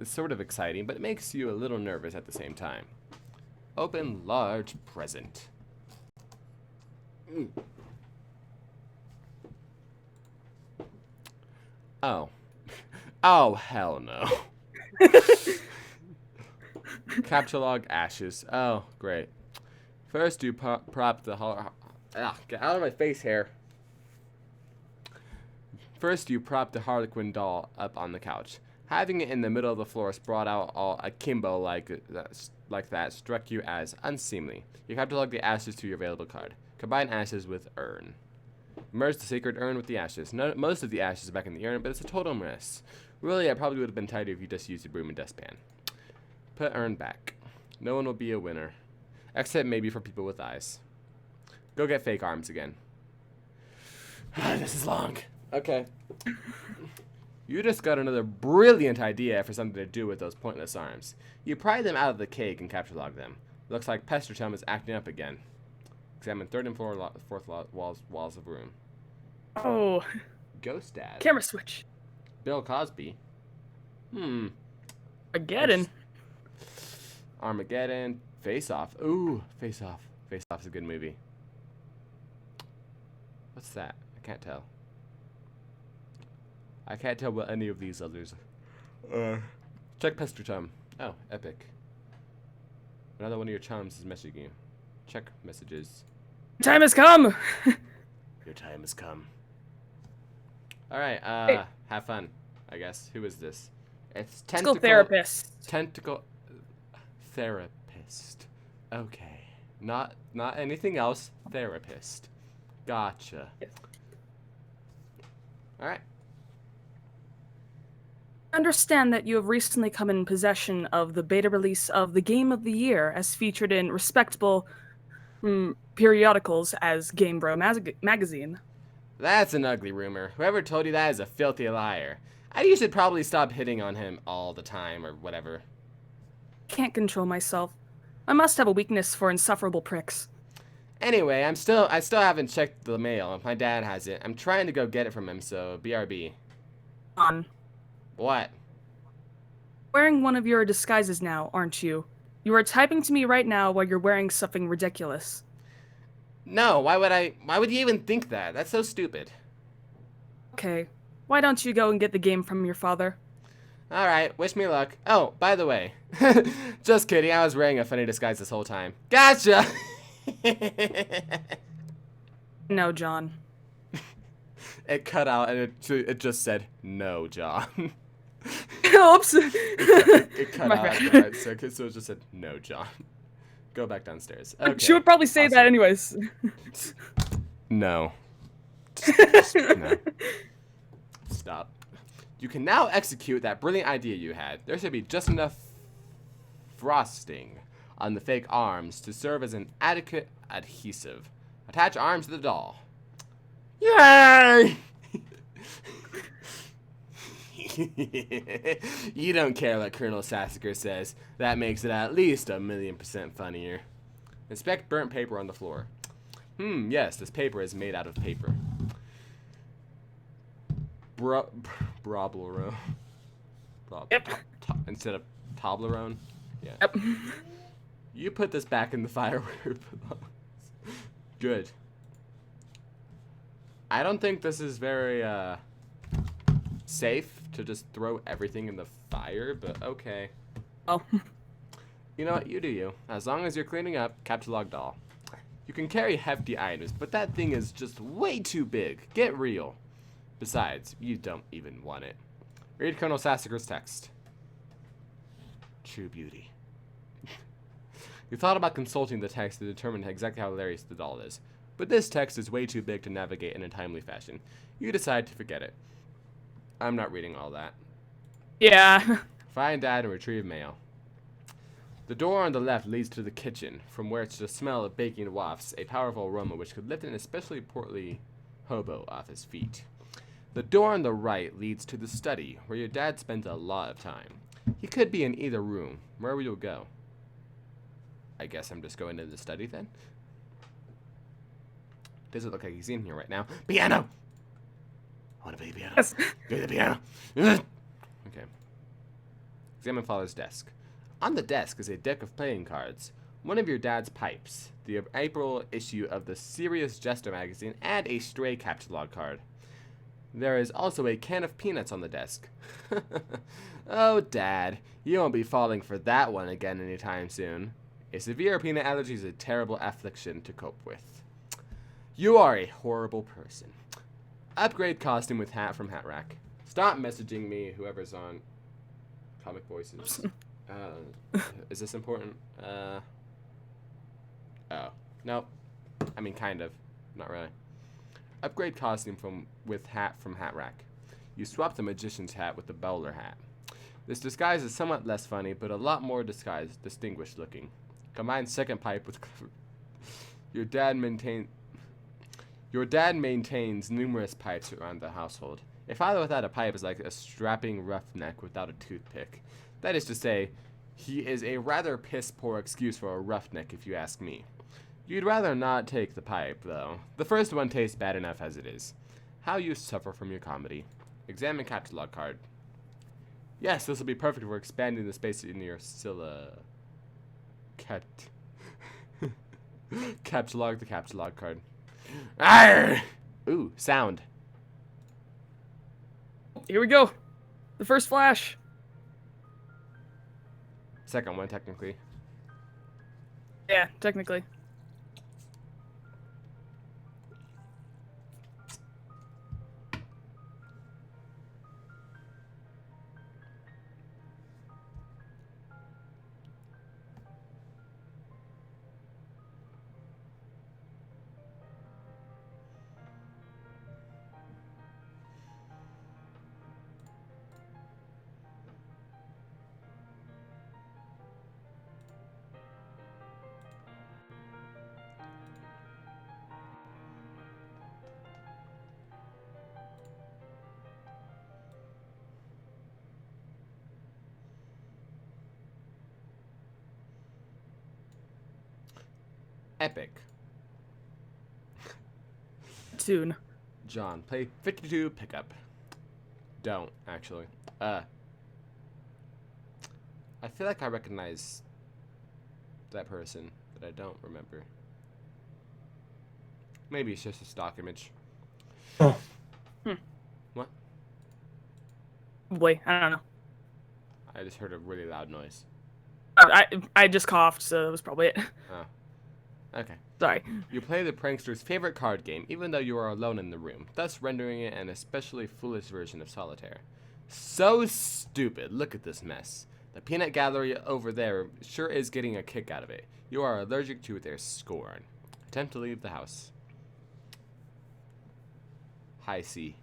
sort of exciting, but it makes you a little nervous at the same time. Open large present. Oh. Oh, hell no. Capture log ashes. Oh, great. First, you prop the get out of my face hair. First, you prop the Harlequin doll up on the couch. Having it in the middle of the floor brought out all akimbo like that struck you as unseemly. You catalog the ashes to your available card. Combine ashes with urn. Immerse the sacred urn with the ashes. Most of the ashes back in the urn, but it's a total mess. Really, I probably would have been tighter if you just used a broom and dustpan. Put urn back. No one will be a winner. Except maybe for people with eyes. Go get fake arms again. This is long. Okay. You just got another brilliant idea for something to do with those pointless arms. You pry them out of the cake and capture log them. Looks like Pester Chum is acting up again. Examine third and fourth walls of room. Oh. Ghost Dad. Camera switch. Bill Cosby. Armageddon. Armageddon. Face Off. Ooh, Face Off. Face Off is a good movie. What's that? I can't tell. I can't tell what any of these others are. Check Pester Chum. Oh, epic. Another one of your chums is messaging you. Check messages. Time has come. Your time has come. Alright, Hey. Have fun, I guess. Who is this? It's Tentacle therapist. Tentacle therapist. Okay. Not anything else. Therapist. Gotcha. Yes. Alright. Understand that you have recently come in possession of the beta release of the Game of the Year, as featured in respectable periodicals as Game Bro magazine. That's an ugly rumor. Whoever told you that is a filthy liar. You should probably stop hitting on him all the time or whatever. Can't control myself. I must have a weakness for insufferable pricks. Anyway, I still haven't checked the mail. My dad has it. I'm trying to go get it from him, so BRB. On. What? Wearing one of your disguises now, aren't you? You are typing to me right now while you're wearing something ridiculous. No, why would you even think that? That's so stupid. Okay, why don't you go and get the game from your father? Alright, wish me luck. Oh, by the way. Just kidding, I was wearing a funny disguise this whole time. Gotcha! No, John. It cut out and it just said, no, John. Oops! It cut My out bad. at the right second, so it just said, no, John. Go back downstairs. Okay. She would probably say that anyways. No. Just no. Stop. You can now execute that brilliant idea you had. There should be just enough frosting on the fake arms to serve as an adequate adhesive. Attach arms to the doll. Yay! You don't care what Colonel Sassacre says. That makes it at least 1,000,000% funnier. Inspect burnt paper on the floor. Yes, this paper is made out of paper. Broblerone. Yep. Instead of Toblerone? Yeah. Yep. You put this back in the fire where it belongs. Good. I don't think this is very, safe to just throw everything in the fire, but okay. Oh. You know what? You do you. As long as you're cleaning up, capture log doll. You can carry hefty items, but that thing is just way too big. Get real. Besides, you don't even want it. Read Colonel Sassacre's text. True beauty. You thought about consulting the text to determine exactly how hilarious the doll is, but this text is way too big to navigate in a timely fashion. You decide to forget it. I'm not reading all that. Yeah. Find Dad and retrieve mail. The door on the left leads to the kitchen, from where the smell of baking wafts a powerful aroma which could lift an especially portly hobo off his feet. The door on the right leads to the study, where your dad spends a lot of time. He could be in either room. Where will you go? I guess I'm just going to the study then. Doesn't look like he's in here right now. Piano! I want to play the piano. Yes. Go to the piano. Okay. Examine father's desk. On the desk is a deck of playing cards, one of your dad's pipes, the April issue of the Serious Jester magazine, and a stray catalog card. There is also a can of peanuts on the desk. Oh, Dad, you won't be falling for that one again anytime soon. A severe peanut allergy is a terrible affliction to cope with. You are a horrible person. Upgrade costume with hat from Hat Rack. Stop messaging me, whoever's on Comic Voices. Is this important? Oh. Nope. I mean, kind of. Not really. Upgrade costume with hat from Hat Rack. You swap the magician's hat with the bowler hat. This disguise is somewhat less funny, but a lot more distinguished looking. Combine second pipe with your dad maintains numerous pipes around the household. A father without a pipe is like a strapping roughneck without a toothpick. That is to say, he is a rather piss-poor excuse for a roughneck, if you ask me. You'd rather not take the pipe, though. The first one tastes bad enough as it is. How you suffer from your comedy. Examine catalog card. Yes, this will be perfect for expanding the space in your Capsulog the capsulog card. Arr! Ooh, sound. Here we go. The first flash. Second one, technically. Yeah, technically. Epic. Soon. John, play 52 pickup. Don't, actually. I feel like I recognize that person, but I don't remember. Maybe it's just a stock image. Oh. What? Boy, I don't know. I just heard a really loud noise. I just coughed, so that was probably it. Oh. Okay. Sorry. You play the prankster's favorite card game, even though you are alone in the room, thus rendering it an especially foolish version of solitaire. So stupid. Look at this mess. The peanut gallery over there sure is getting a kick out of it. You are allergic to their scorn. Attempt to leave the house. High C.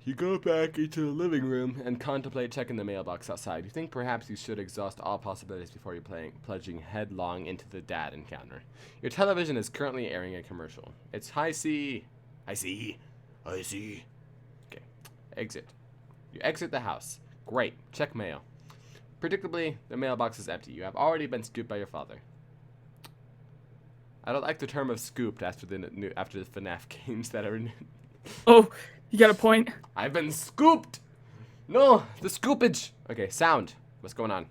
You go back into the living room and contemplate checking the mailbox outside. You think perhaps you should exhaust all possibilities before you plunging headlong into the dad encounter. Your television is currently airing a commercial. It's high C. I see. I see. Okay. Exit. You exit the house. Great. Check mail. Predictably, the mailbox is empty. You have already been scooped by your father. I don't like the term of scooped after the FNAF games that are in. Oh, you got a point. I've been scooped. No, the scoopage. Okay, sound. What's going on?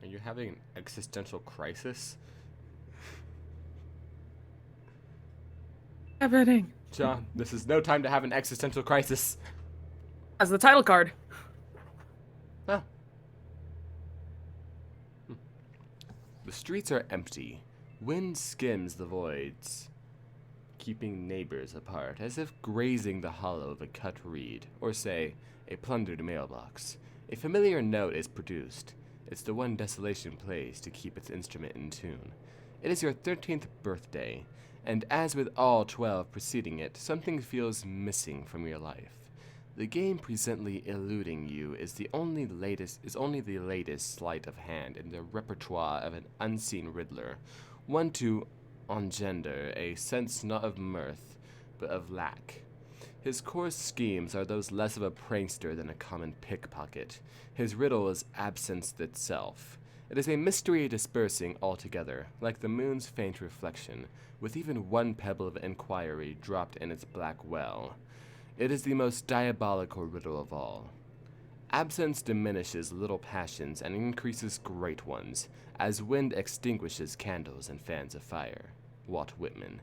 Are you having an existential crisis? Happening. John, this is no time to have an existential crisis. As the title card. Oh. The streets are empty. Wind skims the voids, keeping neighbors apart, as if grazing the hollow of a cut reed, or say, a plundered mailbox. A familiar note is produced. It's the one Desolation plays to keep its instrument in tune. It is your 13th birthday, And as with all 12 preceding it, something feels missing from your life. The game presently eluding you is only the latest sleight of hand in the repertoire of an unseen Riddler, one to engender a sense not of mirth, but of lack. His coarse schemes are those less of a prankster than a common pickpocket. His riddle is absence itself. It is a mystery dispersing altogether, like the moon's faint reflection, with even one pebble of inquiry dropped in its black well. It is the most diabolical riddle of all. Absence diminishes little passions and increases great ones, as wind extinguishes candles and fans of fire. Walt Whitman.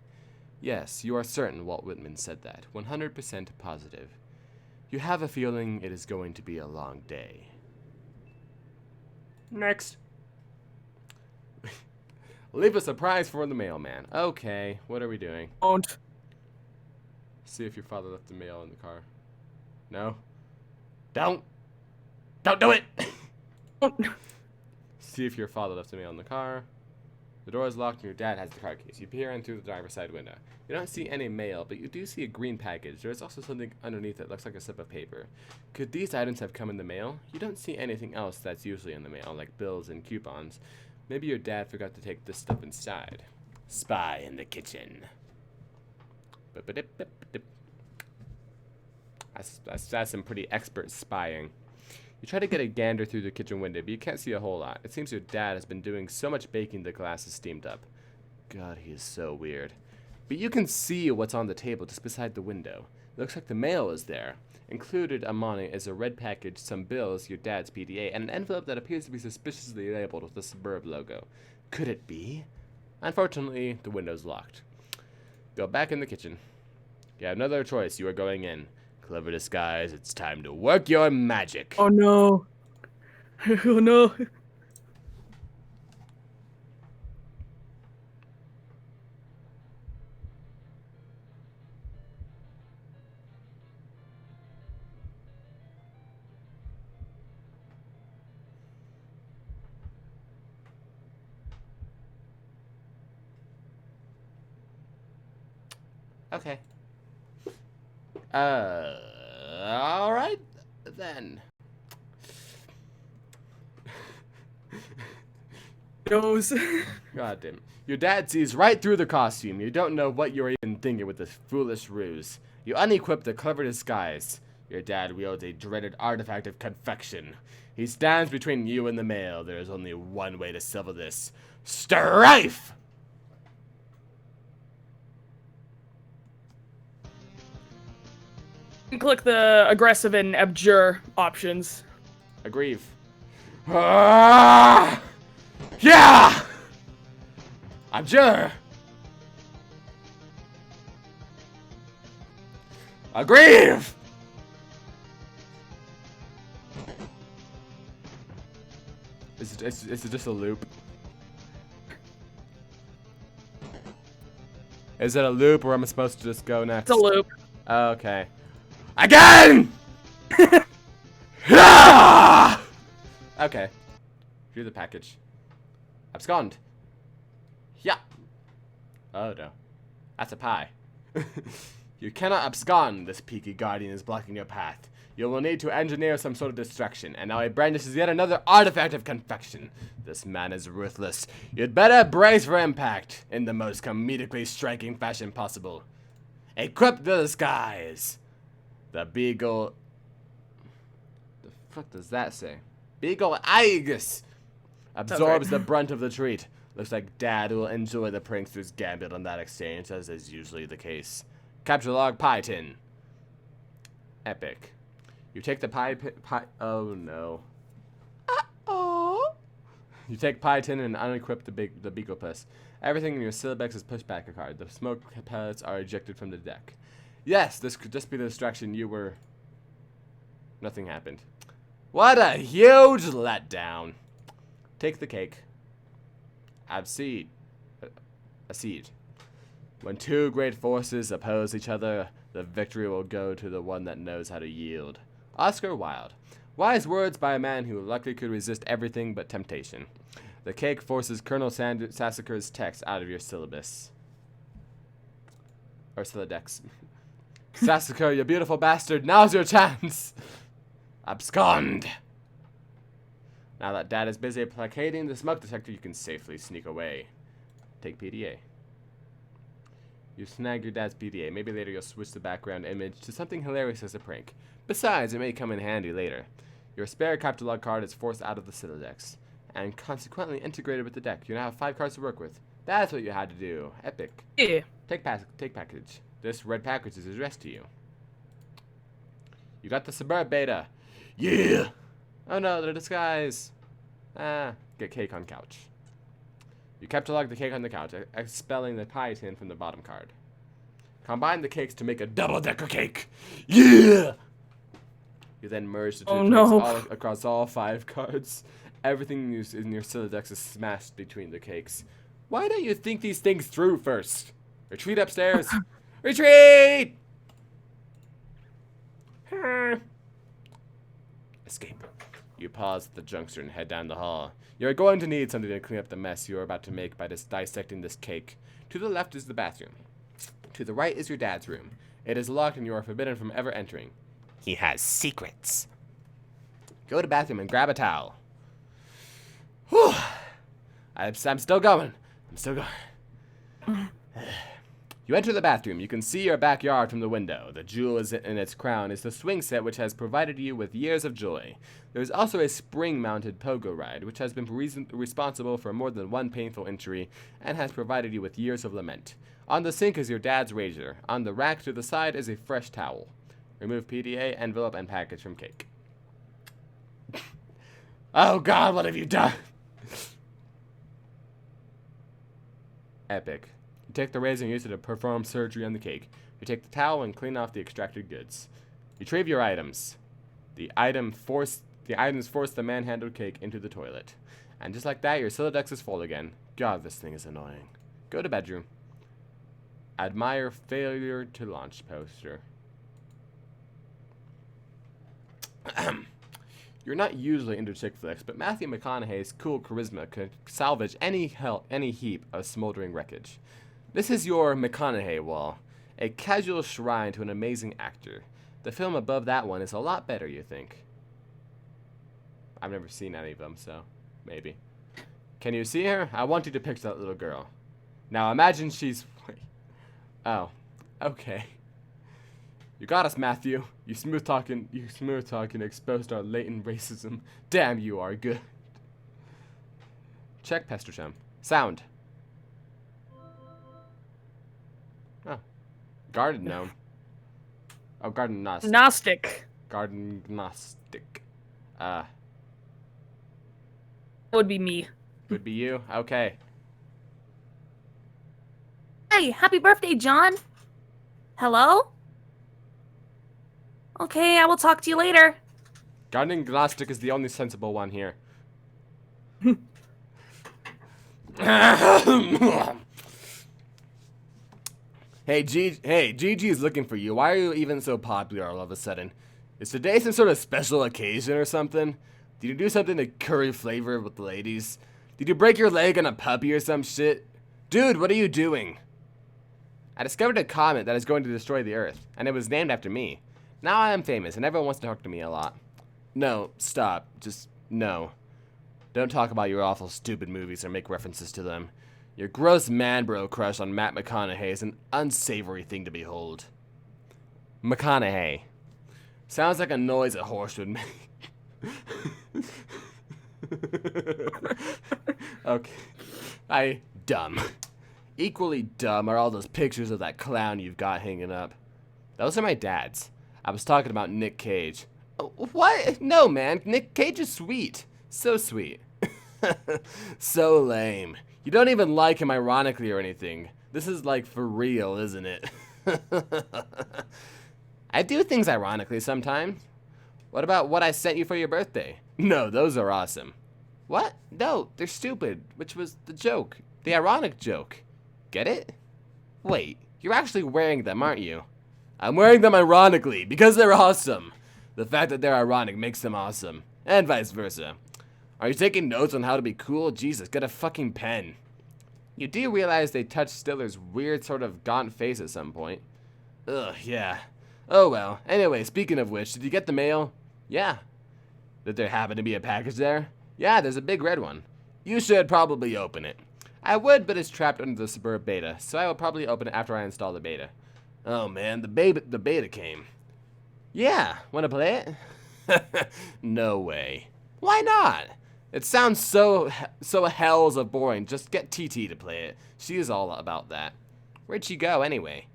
Yes, you are certain Walt Whitman said that, 100% positive. You have a feeling it is going to be a long day. Next. Leave a surprise for the mailman. Okay, what are we doing? Don't. See if your father left the mail in the car. No? Don't do it! Don't. See if your father left the mail in the car. The door is locked and your dad has the car keys. You peer in through the driver's side window. You don't see any mail, but you do see a green package. There is also something underneath that looks like a slip of paper. Could these items have come in the mail? You don't see anything else that's usually in the mail, like bills and coupons. Maybe your dad forgot to take this stuff inside. Spy in the kitchen. That's some pretty expert spying. You try to get a gander through the kitchen window, but you can't see a whole lot. It seems your dad has been doing so much baking the glass is steamed up. God, he is so weird. But you can see what's on the table just beside the window. It looks like the mail is there. Included among it is a red package, some bills, your dad's PDA, and an envelope that appears to be suspiciously labeled with the Suburb logo. Could it be? Unfortunately, the window's locked. Go back in the kitchen. You have another choice. You are going in. Clever disguise. It's time to work your magic. Oh no. Oh no. Okay. Alright, then. Nose. God damn. Your dad sees right through the costume. You don't know what you're even thinking with this foolish ruse. You unequip the clever disguise. Your dad wields a dreaded artifact of confection. He stands between you and the mail. There is only one way to settle this. Strife! Click the aggressive and abjure options. Aggrieve. Ah! Yeah! Abjure! Aggrieve! Is it just a loop? Is it a loop or am I supposed to just go next? It's a loop. Okay. Again! Ah! Okay. View the package. Abscond. Yeah. Oh no. That's a pie. You cannot abscond. This peaky guardian is blocking your path. You will need to engineer some sort of distraction, and now he brandishes yet another artifact of confection. This man is ruthless. You'd better brace for impact in the most comedically striking fashion possible. Equip the disguise. The Beagle... The fuck does that say? Beagle Aegis absorbs the brunt of the treat. Looks like Dad will enjoy the prankster's gambit on that exchange, as is usually the case. Capture log pie tin. Epic. You take the pie... Oh no. Uh-oh. You take pie tin and unequip the Beagle Puss. Everything in your Syllabex is pushed back a card. The smoke pellets are ejected from the deck. Yes, this could just be the distraction you were... Nothing happened. What a huge letdown. Take the cake. Accede. When two great forces oppose each other, the victory will go to the one that knows how to yield. Oscar Wilde. Wise words by a man who luckily could resist everything but temptation. The cake forces Colonel Sassacre's text out of your syllabus. Ursula Dex. Sasuke, you beautiful bastard, now's your chance! Abscond! Now that Dad is busy placating the smoke detector, you can safely sneak away. Take PDA. You snag your dad's PDA. Maybe later you'll switch the background image to something hilarious as a prank. Besides, it may come in handy later. Your spare catalog card is forced out of the Citadex, and consequently integrated with the deck. You now have 5 cards to work with. That's what you had to do. Epic. Yeah. Take package. This red package is addressed to you. You got the Suburb Beta. Yeah! Oh no, they're disguise. Get cake on couch. You catalog the cake on the couch, expelling the pie tin from the bottom card. Combine the cakes to make a double-decker cake. Yeah! You then merge the two cakes all across all 5 cards. Everything in your Citadex is smashed between the cakes. Why don't you think these things through first? Retreat upstairs. Retreat! Escape. You pause at the juncture and head down the hall. You are going to need something to clean up the mess you are about to make by dissecting this cake. To the left is the bathroom. To the right is your dad's room. It is locked and you are forbidden from ever entering. He has secrets. Go to the bathroom and grab a towel. Whew. I'm still going. You enter the bathroom. You can see your backyard from the window. The jewel is in its crown is the swing set which has provided you with years of joy. There is also a spring-mounted pogo ride which has been responsible for more than one painful injury and has provided you with years of lament. On the sink is your dad's razor. On the rack to the side is a fresh towel. Remove PDA, envelope, and package from cake. Oh God, what have you done? Epic. You take the razor and use it to perform surgery on the cake. You take the towel and clean off the extracted goods. Retrieve your items. The items force the manhandled cake into the toilet. And just like that, your Citadex is full again. God, this thing is annoying. Go to bedroom. Admire failure to launch poster. You're not usually into chick flicks, but Matthew McConaughey's cool charisma could salvage any heap of smoldering wreckage. This is your McConaughey wall, a casual shrine to an amazing actor. The film above that one is a lot better, you think? I've never seen any of them, so maybe. Can you see her? I want you to picture that little girl. Now imagine she's... Oh, okay. You got us, Matthew. You smooth talking exposed our latent racism. Damn, you are good. Check Pestersham. Sound. Oh. Garden gnome. Oh, garden gnostic. Gnostic. Garden gnostic. Would be me. Would be you? Okay. Hey, happy birthday, John. Hello? Okay, I will talk to you later. Garden gnostic is the only sensible one here. Hey, Gigi is looking for you. Why are you even so popular all of a sudden? Is today some sort of special occasion or something? Did you do something to curry flavor with the ladies? Did you break your leg on a puppy or some shit? Dude, what are you doing? I discovered a comet that is going to destroy the Earth, and it was named after me. Now I am famous, and everyone wants to talk to me a lot. No, stop. Just, no. Don't talk about your awful stupid movies or make references to them. Your gross man-bro crush on Matt McConaughey is an unsavory thing to behold. McConaughey. Sounds like a noise a horse would make. Okay. Dumb. Equally dumb are all those pictures of that clown you've got hanging up. Those are my dad's. I was talking about Nick Cage. What? No, man. Nick Cage is sweet. So sweet. So lame. You don't even like him ironically or anything. This is like for real, isn't it? I do things ironically sometimes. What about what I sent you for your birthday? No, those are awesome. What? No, they're stupid, which was the joke. The ironic joke. Get it? Wait, you're actually wearing them, aren't you? I'm wearing them ironically, because they're awesome. The fact that they're ironic makes them awesome. And vice versa. Are you taking notes on how to be cool? Jesus, get a fucking pen. You do realize they touched Stiller's weird sort of gaunt face at some point. Ugh, yeah. Oh well. Anyway, speaking of which, did you get the mail? Yeah. Did there happen to be a package there? Yeah, there's a big red one. You should probably open it. I would, but it's trapped under the Suburb beta, so I will probably open it after I install the beta. Oh man, the beta came. Yeah, wanna play it? No way. Why not? It sounds so hells of boring. Just get TT to play it. She is all about that. Where'd she go anyway?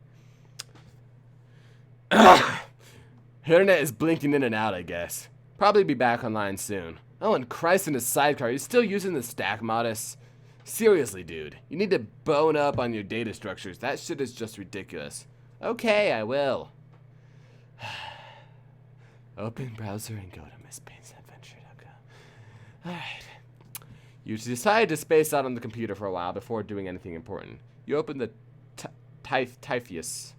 Internet is blinking in and out, I guess. Probably be back online soon. Oh, and Christ in his sidecar, he's still using the stack modus. Seriously, dude, you need to bone up on your data structures. That shit is just ridiculous. Okay, I will. Open browser and go to MissPainsAdventure.com. Alright. You decide to space out on the computer for a while before doing anything important. You open the Typheus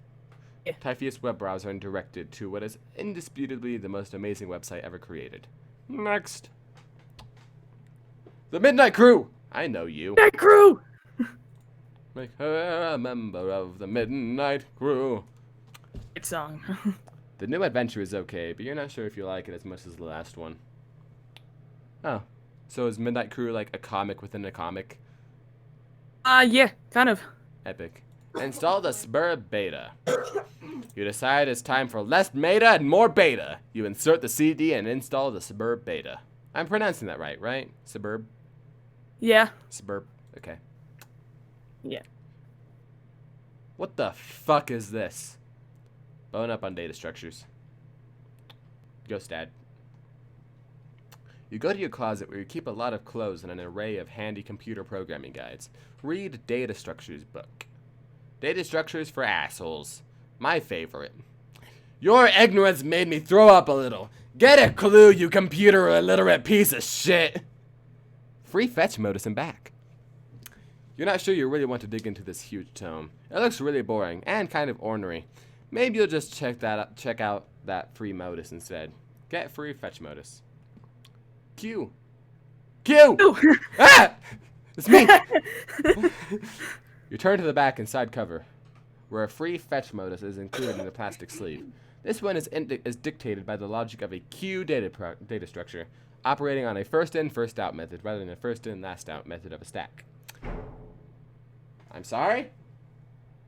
web browser and direct it to what is indisputably the most amazing website ever created. Next. The Midnight Crew! I know you. Midnight Crew! Make her a member of the Midnight Crew. Good song. The new adventure is okay, but you're not sure if you like it as much as the last one. Oh. So is Midnight Crew like a comic within a comic? Yeah, kind of. Epic. Install the Suburb beta. You decide it's time for less beta and more beta. You insert the CD and install the Suburb beta. I'm pronouncing that right? Suburb? Yeah. Suburb. Okay. Yeah. What the fuck is this? Bone up on data structures. Ghost Dad. You go to your closet where you keep a lot of clothes and an array of handy computer programming guides. Read Data Structures book. Data Structures for Assholes. My favorite. Your ignorance made me throw up a little. Get a clue, you computer illiterate piece of shit. Free fetch modus and back. You're not sure you really want to dig into this huge tome. It looks really boring and kind of ornery. Maybe you'll just check out that free modus instead. Get free fetch modus. Q. Ah! It's me! You turn to the back and side cover, where a free fetch modus is included in the plastic sleeve. This one is dictated by the logic of a Q data structure, operating on a first in, first out method, rather than a first in, last out method of a stack. I'm sorry?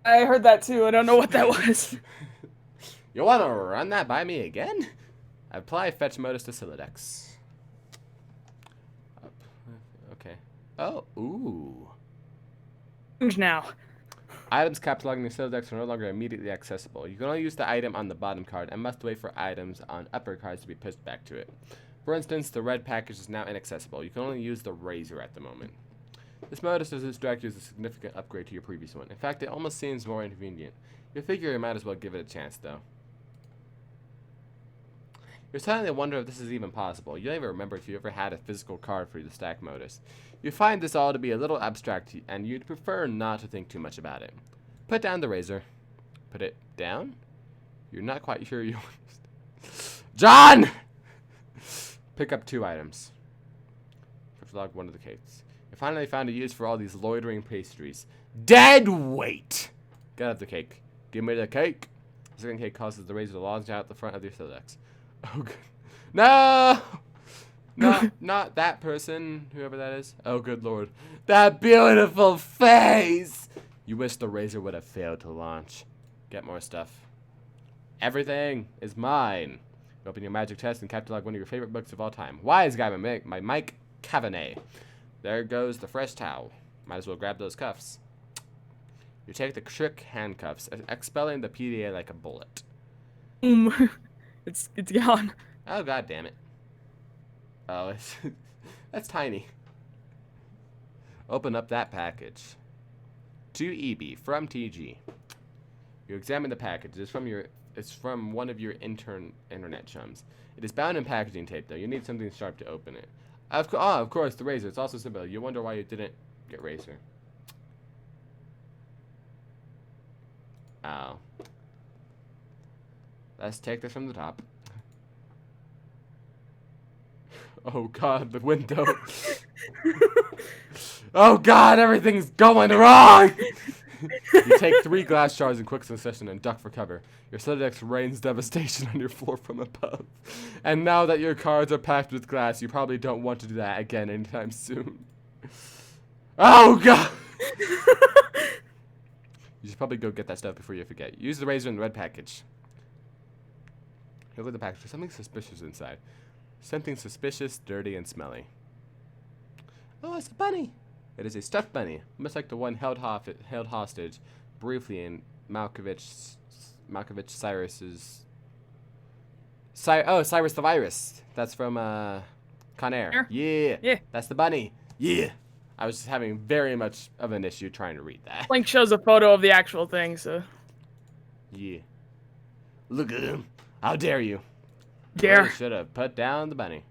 I heard that too. I don't know what that was. You want to run that by me again? Apply fetch modus to Silodex. Okay. Oh, ooh. Now. Items cataloged in the Silodex are no longer immediately accessible. You can only use the item on the bottom card and must wait for items on upper cards to be pushed back to it. For instance, the red package is now inaccessible. You can only use the razor at the moment. This modus does distract you as a significant upgrade to your previous one. In fact, it almost seems more inconvenient. You figure you might as well give it a chance, though. You're starting to wonder if this is even possible. You don't even remember if you ever had a physical card for the stack modus. You find this all to be a little abstract, and you'd prefer not to think too much about it. Put down the razor. Put it down? You're not quite sure you... John! Pick up 2 items. Catalog 1 of the cakes. You finally found a use for all these loitering pastries. Dead weight! Get out the cake. Give me the cake. The second cake causes the razor to launch out the front of your Silodex. Oh, good. No! Not that person, whoever that is. Oh, good lord. That beautiful face! You wish the razor would have failed to launch. Get more stuff. Everything is mine. Open your magic chest and catalog one of your favorite books of all time. Wise Guy by Mike Cavanagh. There goes the fresh towel. Might as well grab those cuffs. You take the trick handcuffs, expelling the PDA like a bullet. It's gone. Oh, god damn it. Oh, that's tiny. Open up that package. To EB from TG. You examine the package. It's from one of your internet chums. It is bound in packaging tape, though. You need something sharp to open it. Of course, the razor. It's also simple. You wonder why you didn't get razor. Oh. Let's take this from the top. Oh god, the window. Oh God, everything's going wrong! You take 3 glass shards in quick succession and duck for cover. Your Dex rains devastation on your floor from above. And now that your cards are packed with glass, you probably don't want to do that again anytime soon. Oh God! You should probably go get that stuff before you forget. Use the razor in the red package. Look at the package. There's something suspicious inside. Something suspicious, dirty, and smelly. Oh, it's a bunny. It is a stuffed bunny, much like the one held hostage briefly in Malkovich Cyrus's. Cyrus the Virus. That's from Con Air. Yeah. Yeah. That's the bunny. Yeah. I was just having very much of an issue trying to read that. Link shows a photo of the actual thing, so. Yeah. Look at him. How dare you? Dare. Should have put down the bunny.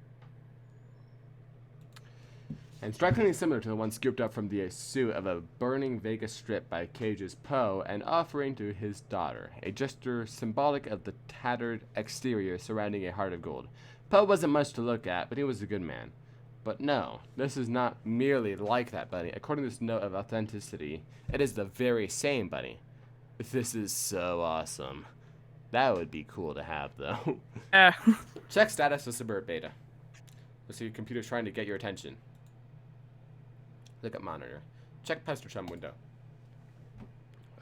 And strikingly similar to the one scooped up from the suit of a burning Vegas strip by Cage's Poe and offering to his daughter, a gesture symbolic of the tattered exterior surrounding a heart of gold. Poe wasn't much to look at, but he was a good man. But no, this is not merely like that bunny. According to this note of authenticity, it is the very same bunny. This is so awesome. That would be cool to have, though. Check status of Suburb Beta. Let's see, your computer's trying to get your attention. Look at monitor. Check Pester Chum window.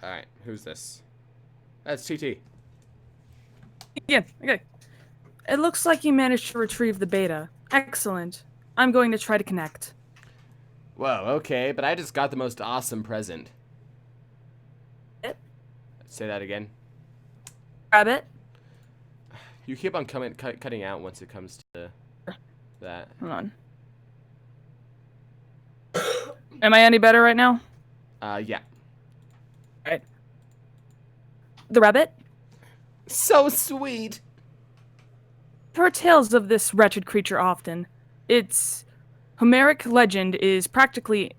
Alright, who's this? That's TT. Yeah, okay. It looks like you managed to retrieve the beta. Excellent. I'm going to try to connect. Whoa, okay, but I just got the most awesome present. It? Say that again. Grab it. You keep on cutting out once it comes to that. Hold on. Am I any better right now? Yeah. Alright. The rabbit? So sweet! I've heard tales of this wretched creature often. Its Homeric legend is practically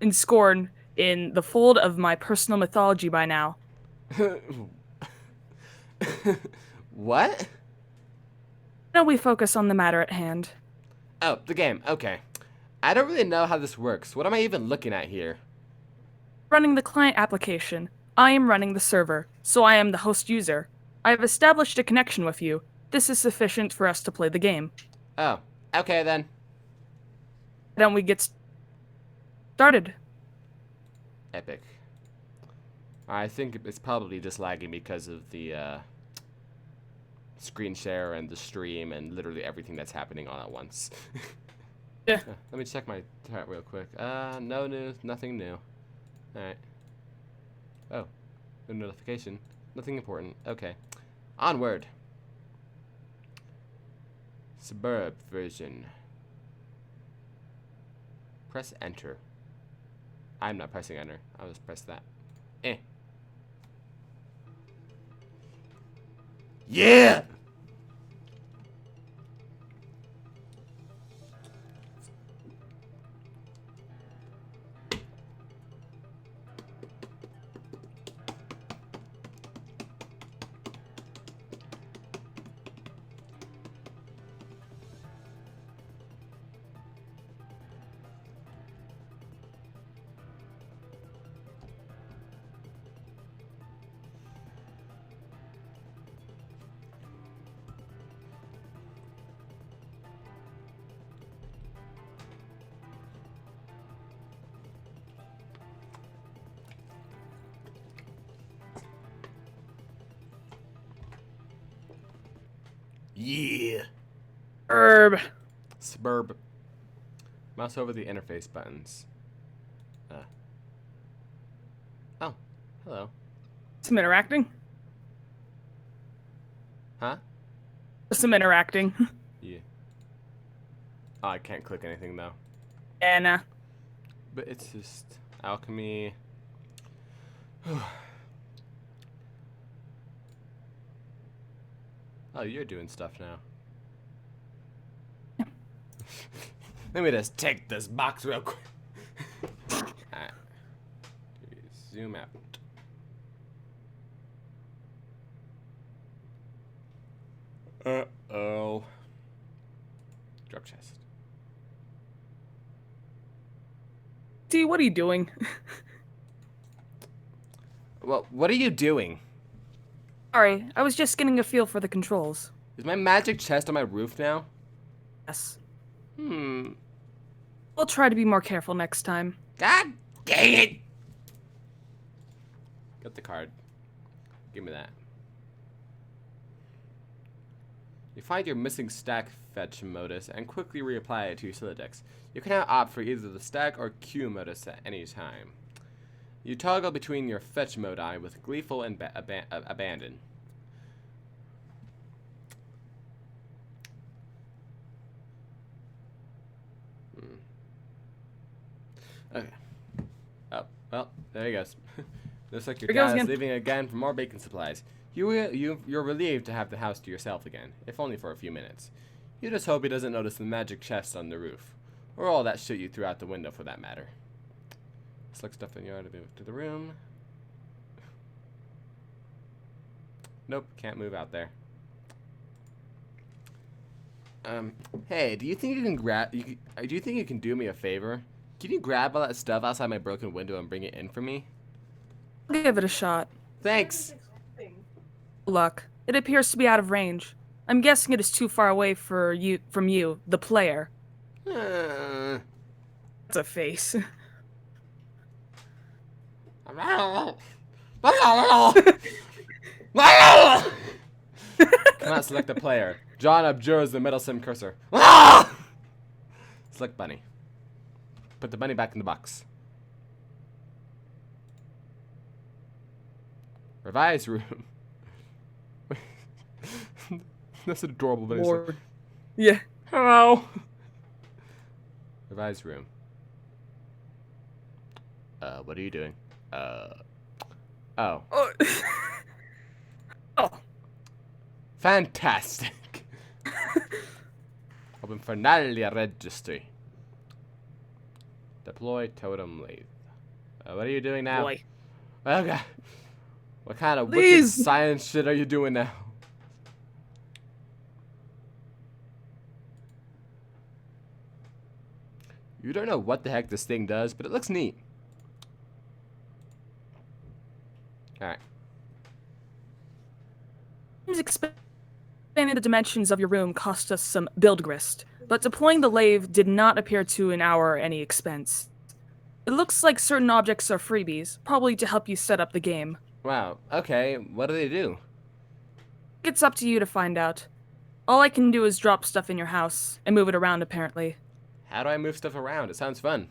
enscored in the fold of my personal mythology by now. What? Now we focus on the matter at hand. Oh, the game. Okay. I don't really know how this works. What am I even looking at here? Running the client application. I am running the server, so I am the host user. I have established a connection with you. This is sufficient for us to play the game. Oh, okay then. Then we get started. Epic. I think it's probably just lagging because of the screen share and the stream and literally everything that's happening all at once. Yeah. Let me check my chat real quick. No news, nothing new. Alright. Oh, no notification. Nothing important. Okay. Onward. Suburb version. Press enter. I'm not pressing enter. I'll just press that. Yeah! Yeah. Herb. Suburb. Mouse over the interface buttons. Oh, hello. Some interacting. Huh? Some interacting. Yeah. Oh, I can't click anything though. Yeah, nah. But it's just alchemy. Oh, you're doing stuff now. Let me just take this box real quick. Alright. Zoom out. Uh-oh. Drop chest. D, what are you doing? Well, what are you doing? Sorry, I was just getting a feel for the controls. Is my magic chest on my roof now? Yes. Hmm. We'll try to be more careful next time. God dang it! Get the card. Give me that. You find your missing stack fetch modus and quickly reapply it to your Silodex. You can now opt for either the stack or queue modus at any time. You toggle between your fetch modi with gleeful and abandon. Okay. Oh, well, there he goes. Looks like your dad is leaving again for more bacon supplies. You're relieved to have the house to yourself again, if only for a few minutes. You just hope he doesn't notice the magic chest on the roof. Or all that shit you threw out the window, for that matter. Select stuff in the yard to the room. Nope, can't move out there. Hey, do you think you can do you think you can do me a favor? Can you grab all that stuff outside my broken window and bring it in for me? I'll give it a shot. Thanks. Luck. It appears to be out of range. I'm guessing it is too far away from you, the player. That's a face. Cannot select a player. John abjures the meddlesome cursor. Select bunny. Put the bunny back in the box. Revise room. That's adorable bunny. Lord. Yeah. Hello. Revise room. What are you doing? Oh. Oh. Oh. Fantastic. Open finally a registry. Deploy totem lathe. What are you doing now? Boy. Okay. What kind of wicked science shit are you doing now? You don't know what the heck this thing does, but it looks neat. Alright. Expanding the dimensions of your room cost us some build grist, but deploying the lathe did not appear to incur any expense. It looks like certain objects are freebies, probably to help you set up the game. Wow, okay, what do they do? It's up to you to find out. All I can do is drop stuff in your house, and move it around apparently. How do I move stuff around? It sounds fun.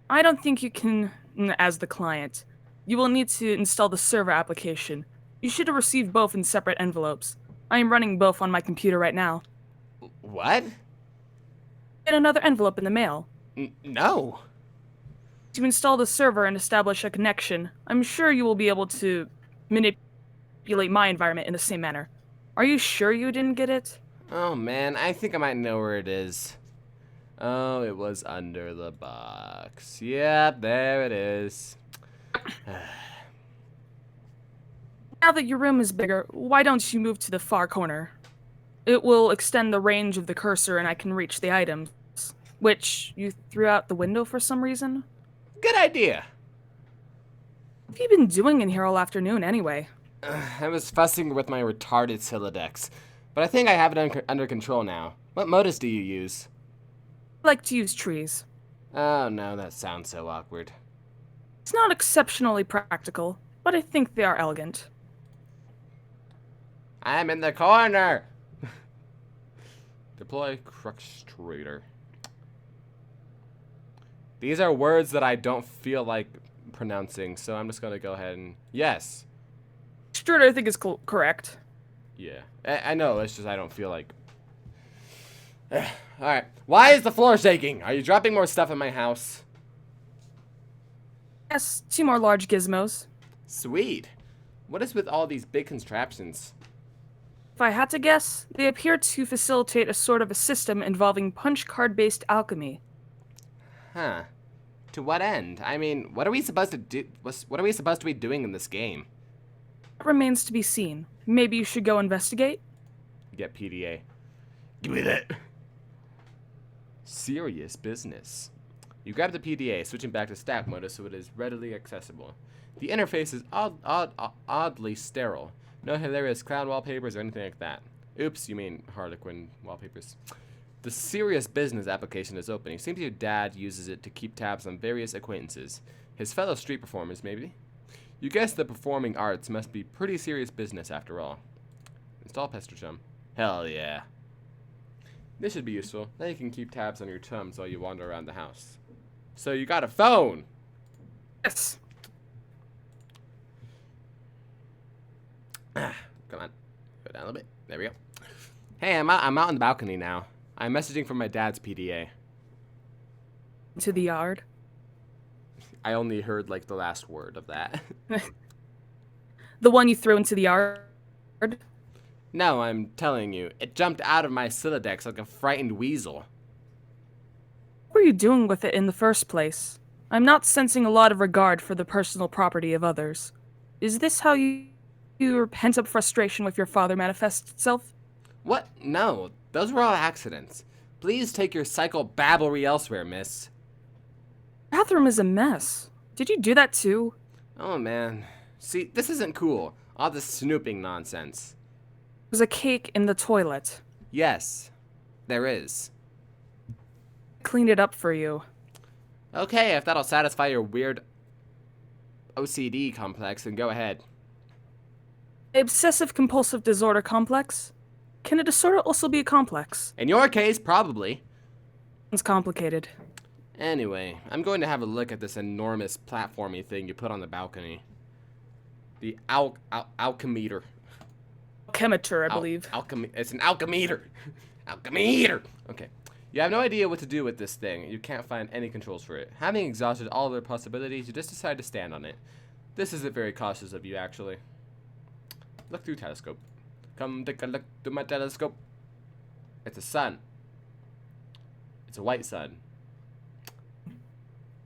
I don't think you can, as the client. You will need to install the server application. You should have received both in separate envelopes. I am running both on my computer right now. What? Get another envelope in the mail. No. To install the server and establish a connection, I'm sure you will be able to manipulate my environment in the same manner. Are you sure you didn't get it? Oh man, I think I might know where it is. Oh, it was under the box. Yep, there it is. Now that your room is bigger, why don't you move to the far corner? It will extend the range of the cursor and I can reach the items, which you threw out the window for some reason. Good idea. What have you been doing in here all afternoon anyway? I was fussing with my retarded Silodex, but I think I have it under control now. What modus do you use? I like to use trees. Oh no, that sounds so awkward. It's not exceptionally practical, but I think they are elegant. I'm in the corner! Deploy Cruxtrator. These are words that I don't feel like pronouncing, so I'm just gonna go ahead and... Yes! Extruder, I think, is correct. Yeah. I know, it's just I don't feel like... Alright. Why is the floor shaking? Are you dropping more stuff in my house? Yes, 2 more large gizmos. Sweet. What is with all these big contraptions? If I had to guess, they appear to facilitate a sort of a system involving punch card-based alchemy. Huh. To what end? I mean, what are we supposed to do? What are we supposed to be doing in this game? That remains to be seen. Maybe you should go investigate? Get PDA. Give me that. Serious business. You grab the PDA, switching back to stack mode so it is readily accessible. The interface is oddly sterile. No hilarious clown wallpapers or anything like that. Oops, you mean Harlequin wallpapers. The serious business application is open. It seems your dad uses it to keep tabs on various acquaintances. His fellow street performers, maybe? You guess the performing arts must be pretty serious business after all. Install Pester Chum. Hell yeah. This should be useful. Now you can keep tabs on your chums while you wander around the house. So you got a phone! Yes. Come on. Go down a little bit. There we go. Hey, I'm out on the balcony now. I'm messaging from my dad's PDA. To the yard. I only heard, like, the last word of that. The one you threw into the yard? No, I'm telling you. It jumped out of my Silodex like a frightened weasel. What were you doing with it in the first place? I'm not sensing a lot of regard for the personal property of others. Is this how your pent-up frustration with your father manifests itself? What? No, those were all accidents. Please take your psycho-babblery elsewhere, miss. Bathroom is a mess. Did you do that too? Oh, man. See, this isn't cool. All this snooping nonsense. There's a cake in the toilet. Yes, there is. I cleaned it up for you. Okay, if that'll satisfy your weird OCD complex, then go ahead. Obsessive-compulsive disorder complex? Can a disorder also be a complex? In your case, probably. It's complicated. Anyway, I'm going to have a look at this enormous platformy thing you put on the balcony. The alchemeter. Alchemeter, I believe. It's an alchemeter. Alchemeter. Okay. You have no idea what to do with this thing. You can't find any controls for it. Having exhausted all other possibilities, you just decide to stand on it. This isn't very cautious of you, actually. Look through telescope. Come take a look through my telescope. It's a sun. It's a white sun.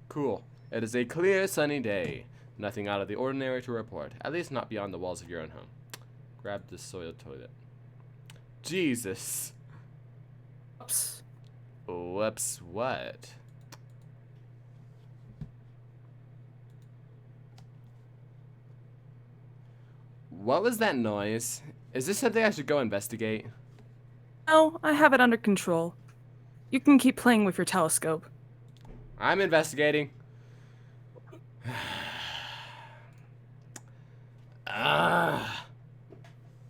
Cool. It is a clear, sunny day. Nothing out of the ordinary to report. At least not beyond the walls of your own home. Grab the soiled toilet. Jesus. Oops. Whoops, what? What was that noise? Is this something I should go investigate? No, I have it under control. You can keep playing with your telescope. I'm investigating. I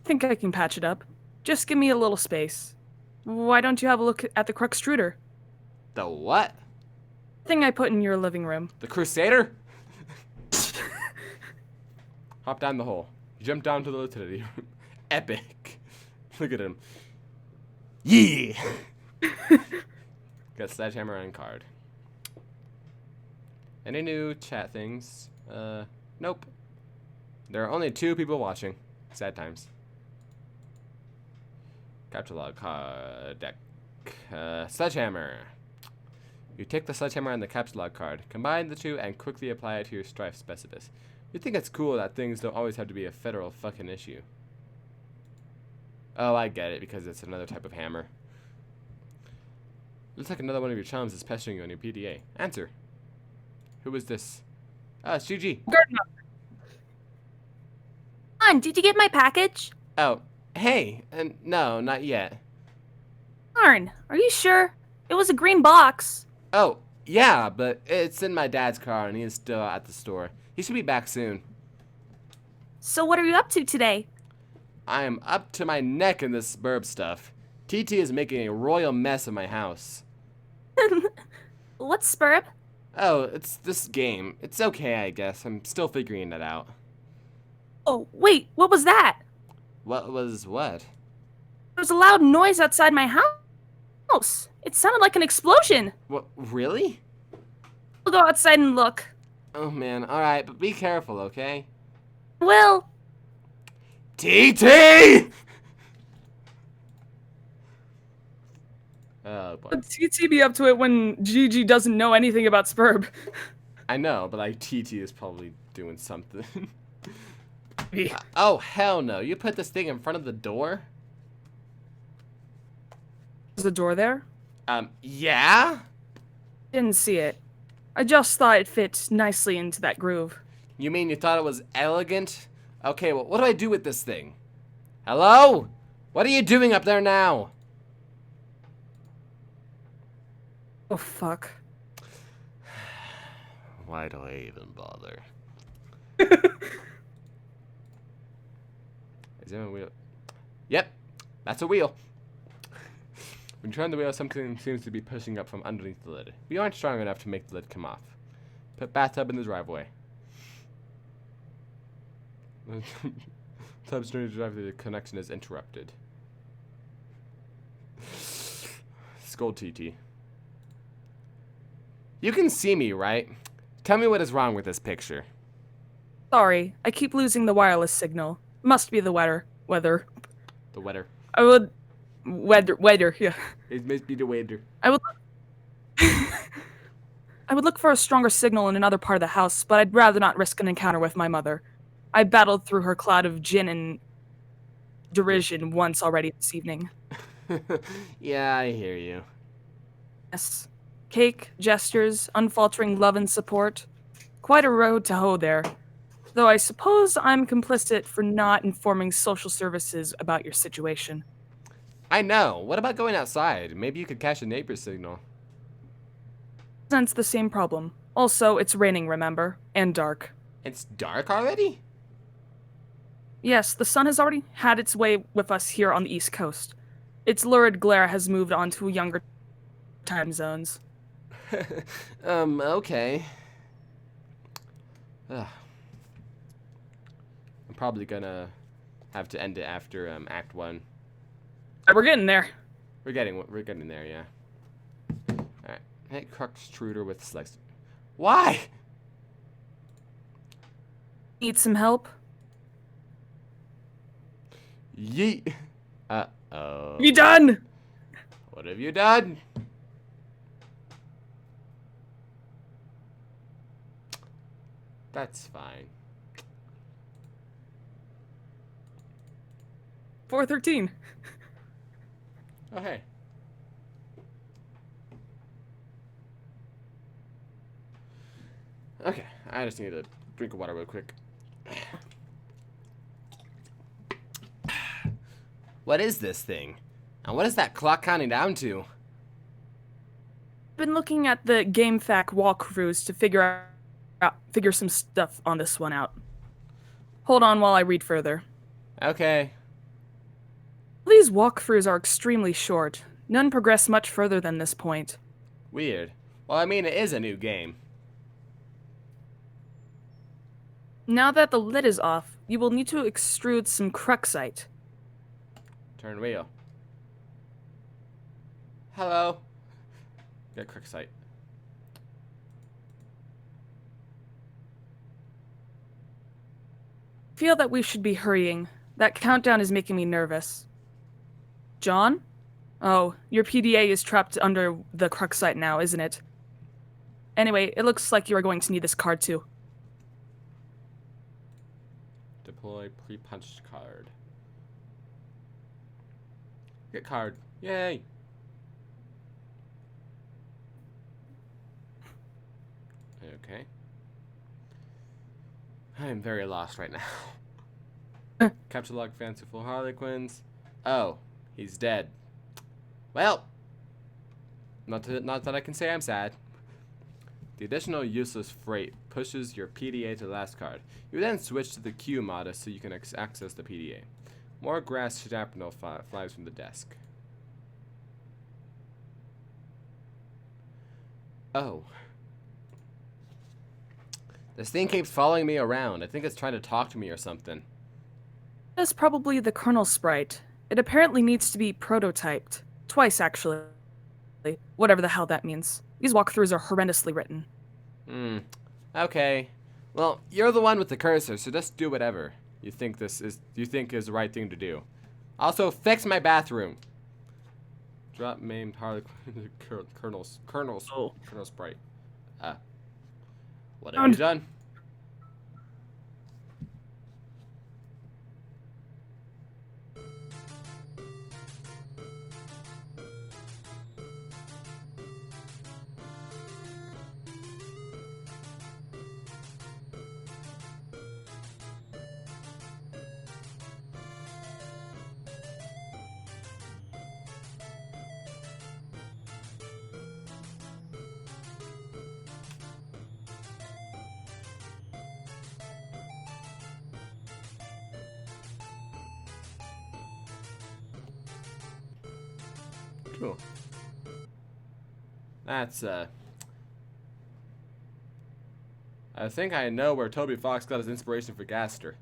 think I can patch it up. Just give me a little space. Why don't you have a look at the Cruxtruder? The what? Thing I put in your living room. The Crusader? Hop down the hole. Jump down to the utility room. Epic. Look at him. Yeah! Got sledgehammer and card. Any new chat things? Nope. There are only 2 people watching. Sad times. Capture log card deck. Sledgehammer. You take the sledgehammer and the capture log card, combine the 2, and quickly apply it to your strife specific. You think it's cool that things don't always have to be a federal fucking issue. Oh, I get it, because it's another type of hammer. Looks like another one of your chums is pestering you on your PDA. Answer. Who is this? Ah, it's GG. Did you get my package? Oh, hey. No, not yet. Darn, are you sure? It was a green box. Oh, yeah, but it's in my dad's car and he is still at the store. He should be back soon. So what are you up to today? I am up to my neck in this burb stuff. TT is making a royal mess of my house. What's Spurb? Oh, it's this game. It's okay, I guess. I'm still figuring it out. Oh, wait, what was that? What was what? There was a loud noise outside my house. It sounded like an explosion. What, really? We'll go outside and look. Oh man, alright, but be careful, okay? Will. TT! Oh boy. TT be up to it when GG doesn't know anything about Spurb. I know, but like TT is probably doing something. Oh hell no! You put this thing in front of the door? Is the door there? Yeah? Didn't see it. I just thought it fit nicely into that groove. You mean you thought it was elegant? Okay, well, what do I do with this thing? Hello? What are you doing up there now? Oh, fuck. Why do I even bother? Is there a wheel? Yep, that's a wheel. When you turn the wheel, something seems to be pushing up from underneath the lid. We aren't strong enough to make the lid come off. Put bathtub in the driveway. Tub's during the driveway, the connection is interrupted. Scold TT. You can see me, right? Tell me what is wrong with this picture. Sorry, I keep losing the wireless signal. Must be the weather. The weather. I would... Weather, yeah. It must be the weather. I would... I would look for a stronger signal in another part of the house, but I'd rather not risk an encounter with my mother. I battled through her cloud of gin and derision once already this evening. Yeah, I hear you. Yes. Cake, gestures, unfaltering love and support. Quite a road to hoe there. Though I suppose I'm complicit for not informing social services about your situation. I know. What about going outside? Maybe you could catch a neighbor's signal. Presents the same problem. Also, it's raining, remember? And dark. It's dark already? Yes, the sun has already had its way with us here on the East Coast. Its lurid glare has moved on to younger time zones. Okay. Ugh. I'm probably gonna have to end it after Act 1. We're getting there. We're getting there, yeah. Alright. Hey, Crux-Truder with slice. Why? Need some help? Yeet. Uh-oh. You done? What have you done? That's fine. 413. Oh, hey. Okay, I just need a drink of water real quick. What is this thing? And what is that clock counting down to? Been looking at the GameFAQ walkthroughs to figure some stuff on this one out. Hold on while I read further. Okay. These walkthroughs are extremely short. None progress much further than this point. Weird. Well, I mean, it is a new game. Now that the lid is off, you will need to extrude some cruxite. Turn wheel. Hello. Get quick sight. Feel that we should be hurrying. That countdown is making me nervous. John? Oh, your PDA is trapped under the cruxite now, isn't it? Anyway, it looks like you are going to need this card too. Deploy pre-punched card. Get card. Yay! Okay. I am very lost right now. Capture log fanciful harlequins. Oh, he's dead. Well, not that I can say I'm sad. The additional useless freight pushes your PDA to the last card. You then switch to the Q modus so you can access the PDA. More grass shrapnel flies from the desk. Oh. This thing keeps following me around. I think it's trying to talk to me or something. That's probably the kernel sprite. It apparently needs to be prototyped. Twice, actually. Whatever the hell that means. These walkthroughs are horrendously written. Okay. Well, you're the one with the cursor, so just do whatever you think is the right thing to do. Also, fix my bathroom. Drop main harlequin kernel sprite. What have you done? Cool. That's, I think I know where Toby Fox got his inspiration for Gaster.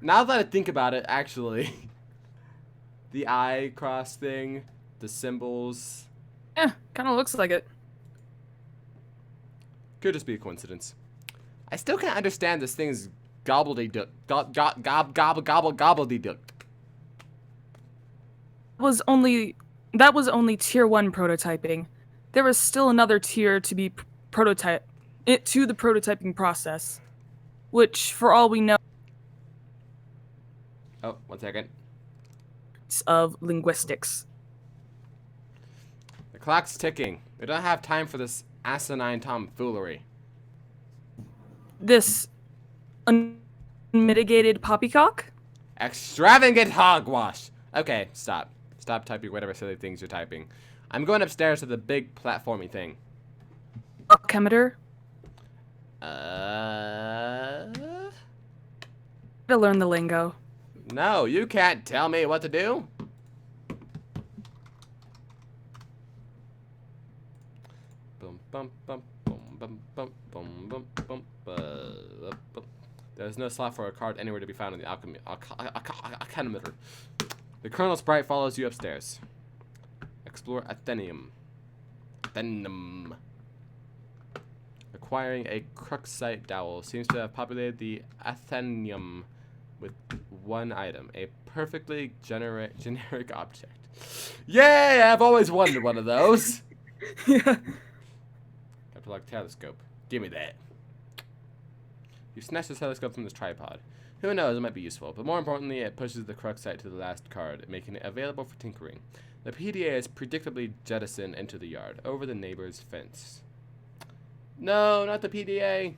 Now that I think about it, actually, the eye cross thing, the symbols, Yeah, kind of looks like it. could just be a coincidence. I still can't understand this thing's gobbledygook. Gobbledygook. That was only tier 1 prototyping. There was still another tier to be to the prototyping process, which, for all we know, Oh, 1 second. of linguistics. The clock's ticking. We don't have time for this asinine tomfoolery. This unmitigated poppycock? Extravagant hogwash. Okay, stop. Stop typing whatever silly things you're typing. I'm going upstairs to the big platformy thing. Alchemeter? To learn the lingo. No, you can't tell me what to do. Bum, bum, bum, bum, bum, bum, bum, bum, bum, bum. There's no slot for a card anywhere to be found in the alchemimeter. The Colonel Sprite follows you upstairs. Explore Athenium. Acquiring a Cruxite dowel seems to have populated the Athenium with one item, a perfectly generic object. Yay! I've always wanted one of those. Yeah. Capitalic telescope. Give me that. You snatch the telescope from this tripod. Who knows, it might be useful, but more importantly, it pushes the Cruxite to the last card, making it available for tinkering. The PDA is predictably jettisoned into the yard, over the neighbor's fence. No, not the PDA.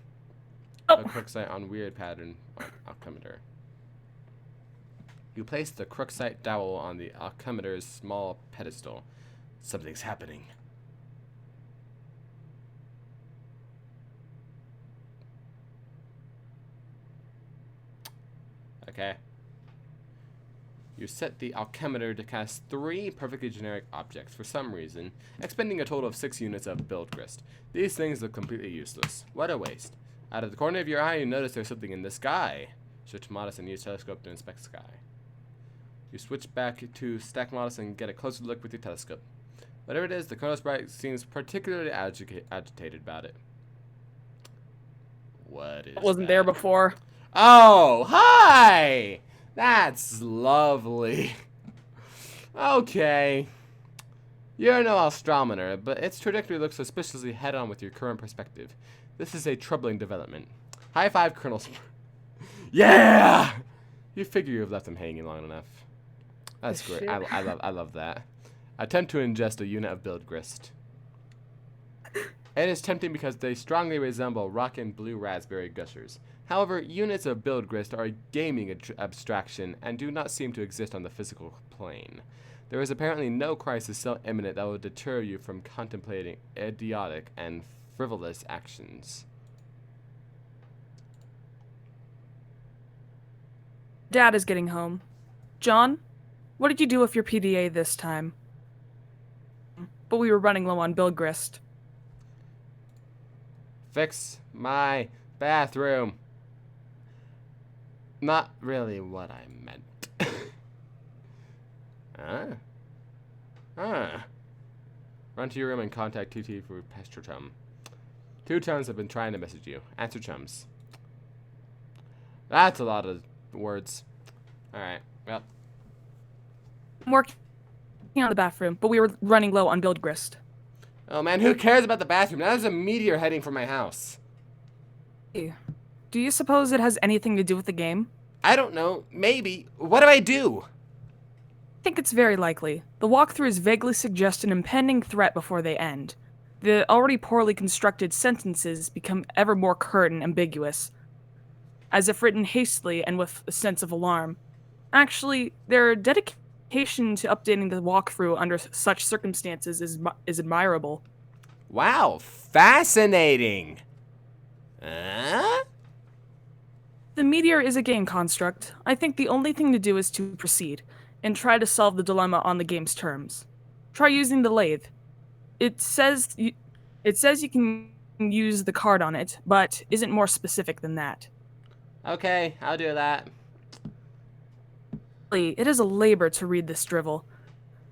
Oh. A Cruxite on weird pattern alchemeter. You place the Cruxite dowel on the alchemeter's small pedestal. Something's happening. Okay. You set the alchemeter to cast 3 perfectly generic objects for some reason, expending a total of 6 units of build grist. These things look completely useless. What a waste. Out of the corner of your eye, you notice there's something in the sky. Switch modus and use telescope to inspect the sky. You switch back to stack modus and get a closer look with your telescope. Whatever it is, the Colonel Sprite seems particularly agitated about it. What is Wasn't that? there before. Oh, hi! That's lovely. Okay. You're no astronomer, but its trajectory looks suspiciously head-on with your current perspective. This is a troubling development. High five, Colonel Yeah! You figure you've left them hanging long enough. That's great. I love that. Attempt to ingest a unit of build grist. It is tempting because they strongly resemble rock and blue raspberry gushers. However, units of build grist are a gaming abstraction and do not seem to exist on the physical plane. There is apparently no crisis so imminent that will deter you from contemplating idiotic and frivolous actions. Dad is getting home. John, what did you do with your PDA this time? But we were running low on build grist. Fix my bathroom. Not really what I meant. Run to your room and contact TT for Pester Chum. 2 chums have been trying to message you. Answer chums. That's a lot of words. Alright, well. I'm working on the bathroom, but we were running low on build grist. Oh man, who cares about the bathroom? Now there's a meteor heading for my house. Do you suppose it has anything to do with the game? I don't know. Maybe. What do I do? I think it's very likely. The walkthroughs vaguely suggest an impending threat before they end. The already poorly constructed sentences become ever more curt and ambiguous, as if written hastily and with a sense of alarm. Actually, their dedication to updating the walkthrough under such circumstances is admirable. Wow, fascinating. The meteor is a game construct. I think the only thing to do is to proceed. and try to solve the dilemma on the game's terms. Try using the lathe. It says you can use the card on it, but isn't more specific than that. Okay, I'll do that. It is a labor to read this drivel.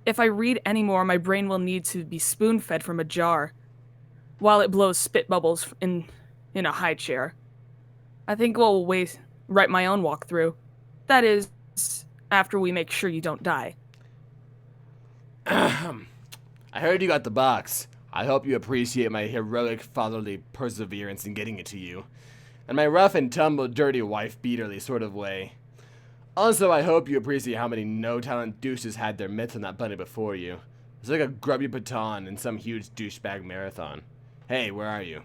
If I read any more, my brain will need to be spoon-fed from a jar, while it blows spit bubbles in a high chair. I think we'll write my own walkthrough. That is, after we make sure you don't die. I heard you got the box. I hope you appreciate my heroic fatherly perseverance in getting it to you, and my rough and tumble dirty wife-beaterly sort of way. Also, I hope you appreciate how many no-talent douches had their mitts on that bunny before you. It's like a grubby baton in some huge douchebag marathon. Hey, where are you?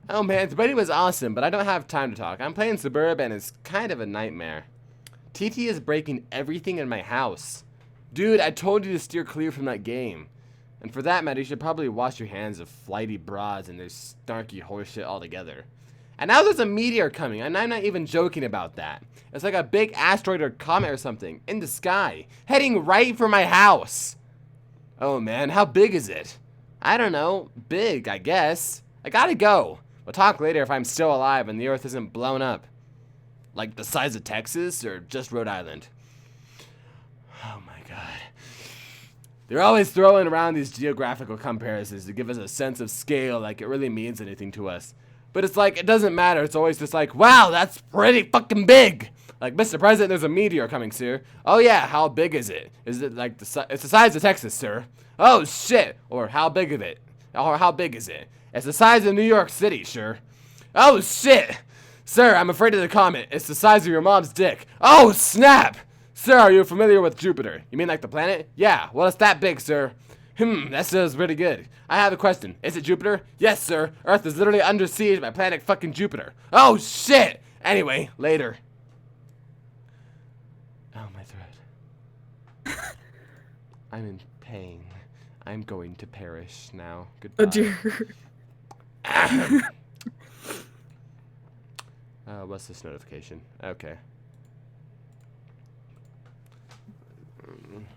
Oh man, the bunny was awesome, but I don't have time to talk. I'm playing Suburb and it's kind of a nightmare. TT is breaking everything in my house. Dude, I told you to steer clear from that game. And for that matter, you should probably wash your hands of flighty broads and their snarky horseshit altogether. And now there's a meteor coming, and I'm not even joking about that. It's like a big asteroid or comet or something, in the sky, heading right for my house. Oh man, how big is it? I don't know, big, I guess. I gotta go. We'll talk later if I'm still alive and the Earth isn't blown up. Like the size of Texas, or just Rhode Island? Oh my god. They're always throwing around these geographical comparisons to give us a sense of scale like it really means anything to us. But it's like, it doesn't matter. It's always just like, wow, that's pretty fucking big. Like, Mr. President, there's a meteor coming, sir. Oh yeah, how big is it? Is it like it's the size of Texas, sir? Oh shit. Or how big of it? Or how big is it? It's the size of New York City, sure. Oh shit. Sir, I'm afraid of the comet. It's the size of your mom's dick. Oh snap. Sir, are you familiar with Jupiter? You mean like the planet? Yeah, well it's that big, sir. That sounds pretty good. I have a question. Is it Jupiter? Yes, sir. Earth is literally under siege by planet fucking Jupiter. Oh, shit! Anyway, later. Oh, my throat. I'm in pain. I'm going to perish now. Goodbye. Oh dear. What's this notification? Okay.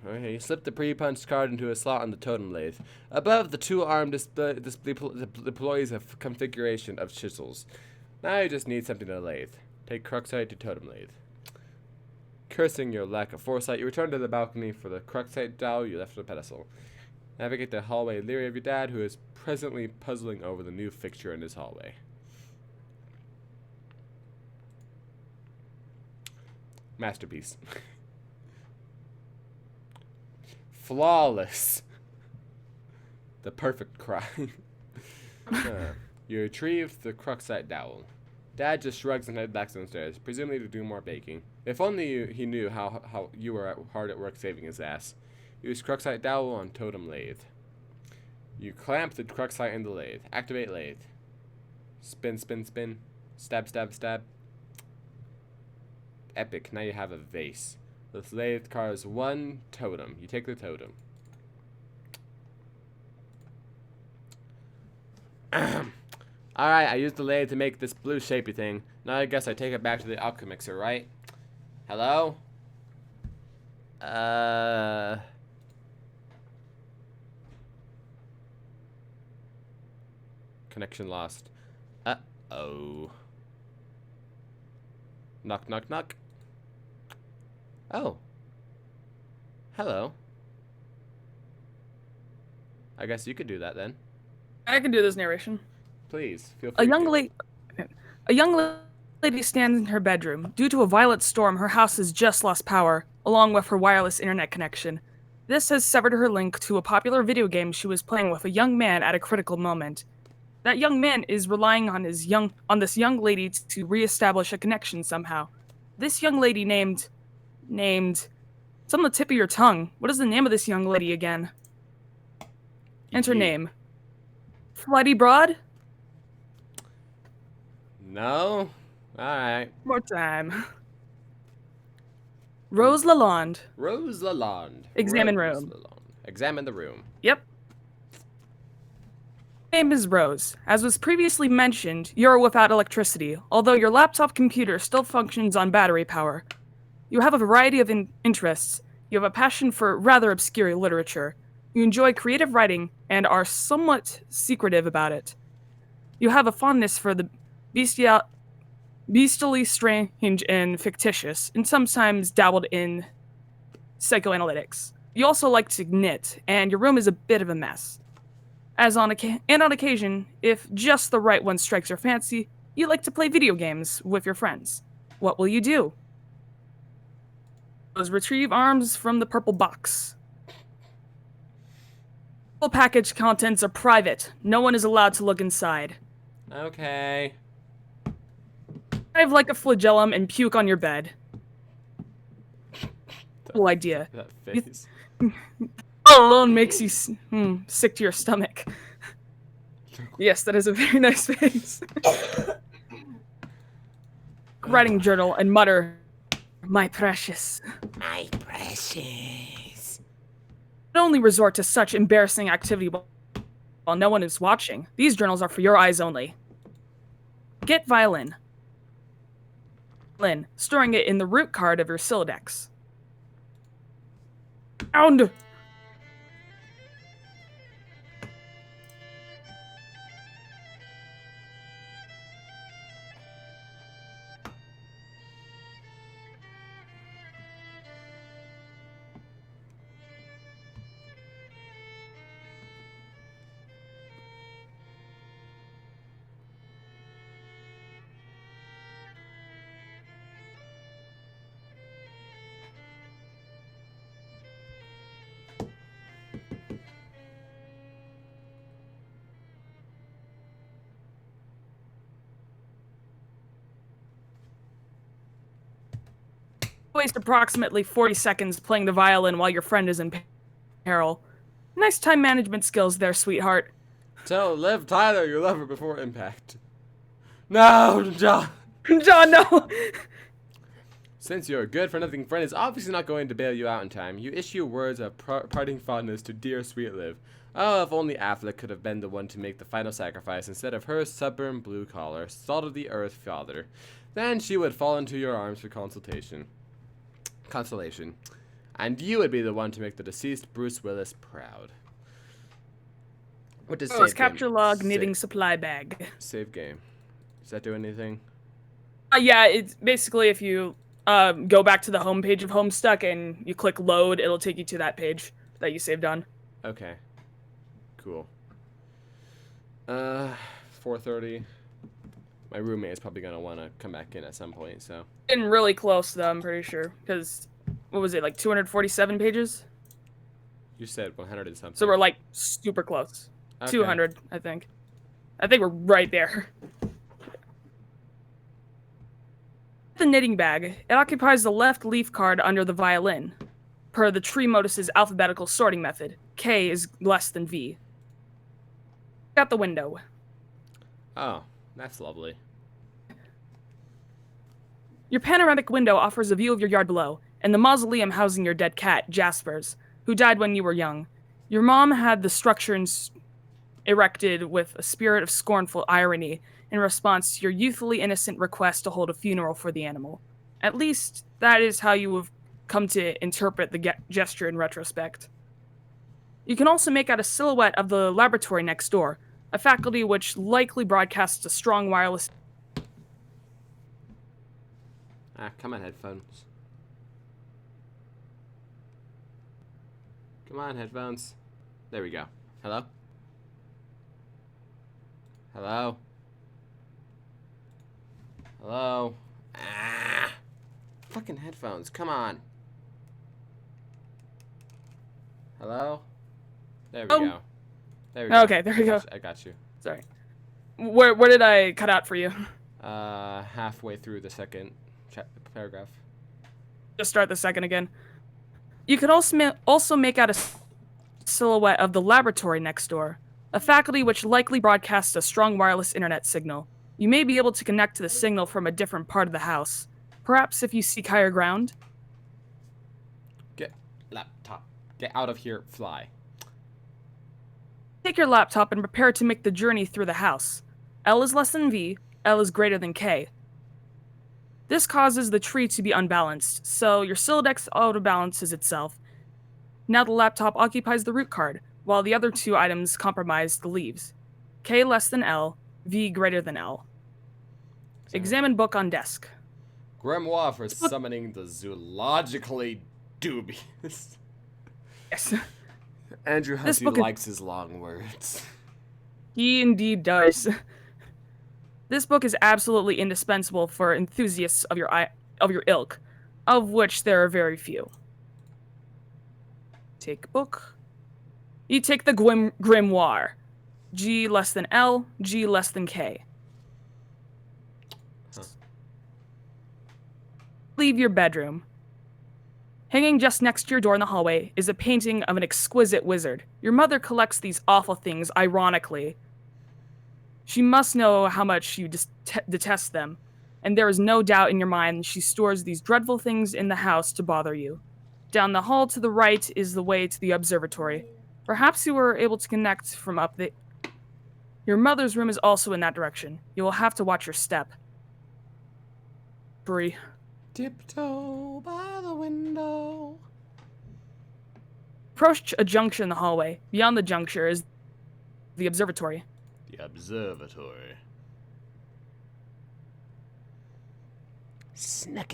Okay, you slip the pre-punched card into a slot on the totem lathe. Above, the two-arm deploys a configuration of chisels. Now you just need something to lathe. Take Cruxite to totem lathe. Cursing your lack of foresight, you return to the balcony for the Cruxite dowel you left on the pedestal. Navigate the hallway leery of your dad, who is presently puzzling over the new fixture in his hallway. Masterpiece. Flawless. The perfect crime. You retrieve the Cruxite dowel. Dad just shrugs and heads back downstairs, presumably to do more baking. If only he knew how you were hard at work saving his ass. Use Cruxite dowel on totem lathe. You clamp the Cruxite in the lathe. Activate lathe. Spin, spin, spin. Stab, stab, stab. Epic. Now you have a vase. This lathe carves one totem. You take the totem. Alright, I used the lathe to make this blue shapey thing. Now I guess I take it back to the alchemixer, right? Hello? Connection lost. Uh-oh. Knock, knock, knock. Oh. Hello. I guess you could do that then. I can do this narration. Please, feel free. A young lady stands in her bedroom. Due to a violent storm, her house has just lost power, along with her wireless internet connection. This has severed her link to a popular video game she was playing with a young man at a critical moment. That young man is relying on this young lady to reestablish a connection somehow. This young lady named... It's on the tip of your tongue. What is the name of this young lady again? Enter name. Flighty Broad? No? Alright. More time. Rose Lalonde. Rose Lalonde. Examine Rose room. Lalonde. Examine the room. Yep. Name is Rose. As was previously mentioned, you're without electricity, although your laptop computer still functions on battery power. You have a variety of interests. You have a passion for rather obscure literature. You enjoy creative writing and are somewhat secretive about it. You have a fondness for the beastly strange and fictitious, and sometimes dabbled in psychoanalytics. You also like to knit, and your room is a bit of a mess. On occasion, if just the right one strikes your fancy, you like to play video games with your friends. What will you do? Retrieve arms from the purple box. All package contents are private. No one is allowed to look inside. Okay. Dive like a flagellum and puke on your bed. Cool idea. That face. All alone makes you sick to your stomach. Yes, that is a very nice face. Writing journal and mutter, "My precious." My precious. Don't only resort to such embarrassing activity while no one is watching. These journals are for your eyes only. Get violin. Storing it in the root card of your Silodex. Sound! Waste approximately 40 seconds playing the violin while your friend is in peril. Nice time management skills there, sweetheart. Tell Liv Tyler you love her before impact. No, John. John, no! Since your good-for-nothing friend is obviously not going to bail you out in time, you issue words of parting fondness to dear sweet Liv. Oh, if only Affleck could have been the one to make the final sacrifice instead of her stubborn blue-collar, salt-of-the-earth father. Then she would fall into your arms for consolation. And you would be the one to make the deceased Bruce Willis proud. What does save capture game? log knitting supply bag. Save game. Does that do anything? Yeah, it's basically if you go back to the home page of Homestuck and you click load, it'll take you to that page that you saved on. Okay. Cool. 4:30. My roommate is probably gonna want to come back in at some point, so. Getting really close though, I'm pretty sure, because what was it, like 247 pages? You said 100 and something. So we're like super close. Okay. 200, I think. I think we're right there. The knitting bag. It occupies the left leaf card under the violin. Per the tree modus's alphabetical sorting method, K is less than V. Out the window. Oh, that's lovely. Your panoramic window offers a view of your yard below, and the mausoleum housing your dead cat, Jasper's, who died when you were young. Your mom had the structures erected with a spirit of scornful irony in response to your youthfully innocent request to hold a funeral for the animal. At least, that is how you have come to interpret the gesture in retrospect. You can also make out a silhouette of the laboratory next door, a faculty which likely broadcasts a strong wireless... Come on, headphones. Come on, headphones. There we go. Hello? Hello? Hello? Fucking headphones, come on. Hello? There we go. There we go. Okay, there we go. I got you. Sorry. Where did I cut out for you? Halfway through the second paragraph. Just start the second again. You could also make out a silhouette of the laboratory next door, a faculty which likely broadcasts a strong wireless internet signal. You may be able to connect to the signal from a different part of the house. Perhaps if you seek higher ground? Get laptop. Get out of here, fly. Take your laptop and prepare to make the journey through the house. L is less than V, L is greater than K. This causes the tree to be unbalanced, so your Silodex auto-balances itself, Now the laptop occupies the root card, while the other two items comprise the leaves. K less than L, V greater than L. Examine book on desk. Grimoire for summoning the zoologically dubious. Yes, Andrew This Hussey book is- likes his long words. he indeed does. This book is absolutely indispensable for enthusiasts of your ilk, of which there are very few. Take book. You take the grimoire. G less than L, G less than K. Huh. Leave your bedroom. Hanging just next to your door in the hallway is a painting of an exquisite wizard. Your mother collects these awful things, ironically. She must know how much you detest them, and there is no doubt in your mind she stores these dreadful things in the house to bother you. Down the hall to the right is the way to the observatory. Perhaps you were able to connect from up the... Your mother's room is also in that direction. You will have to watch your step. Bree. Tiptoe by the window. Approach a juncture in the hallway. Beyond the juncture is the observatory. The observatory. Snuck.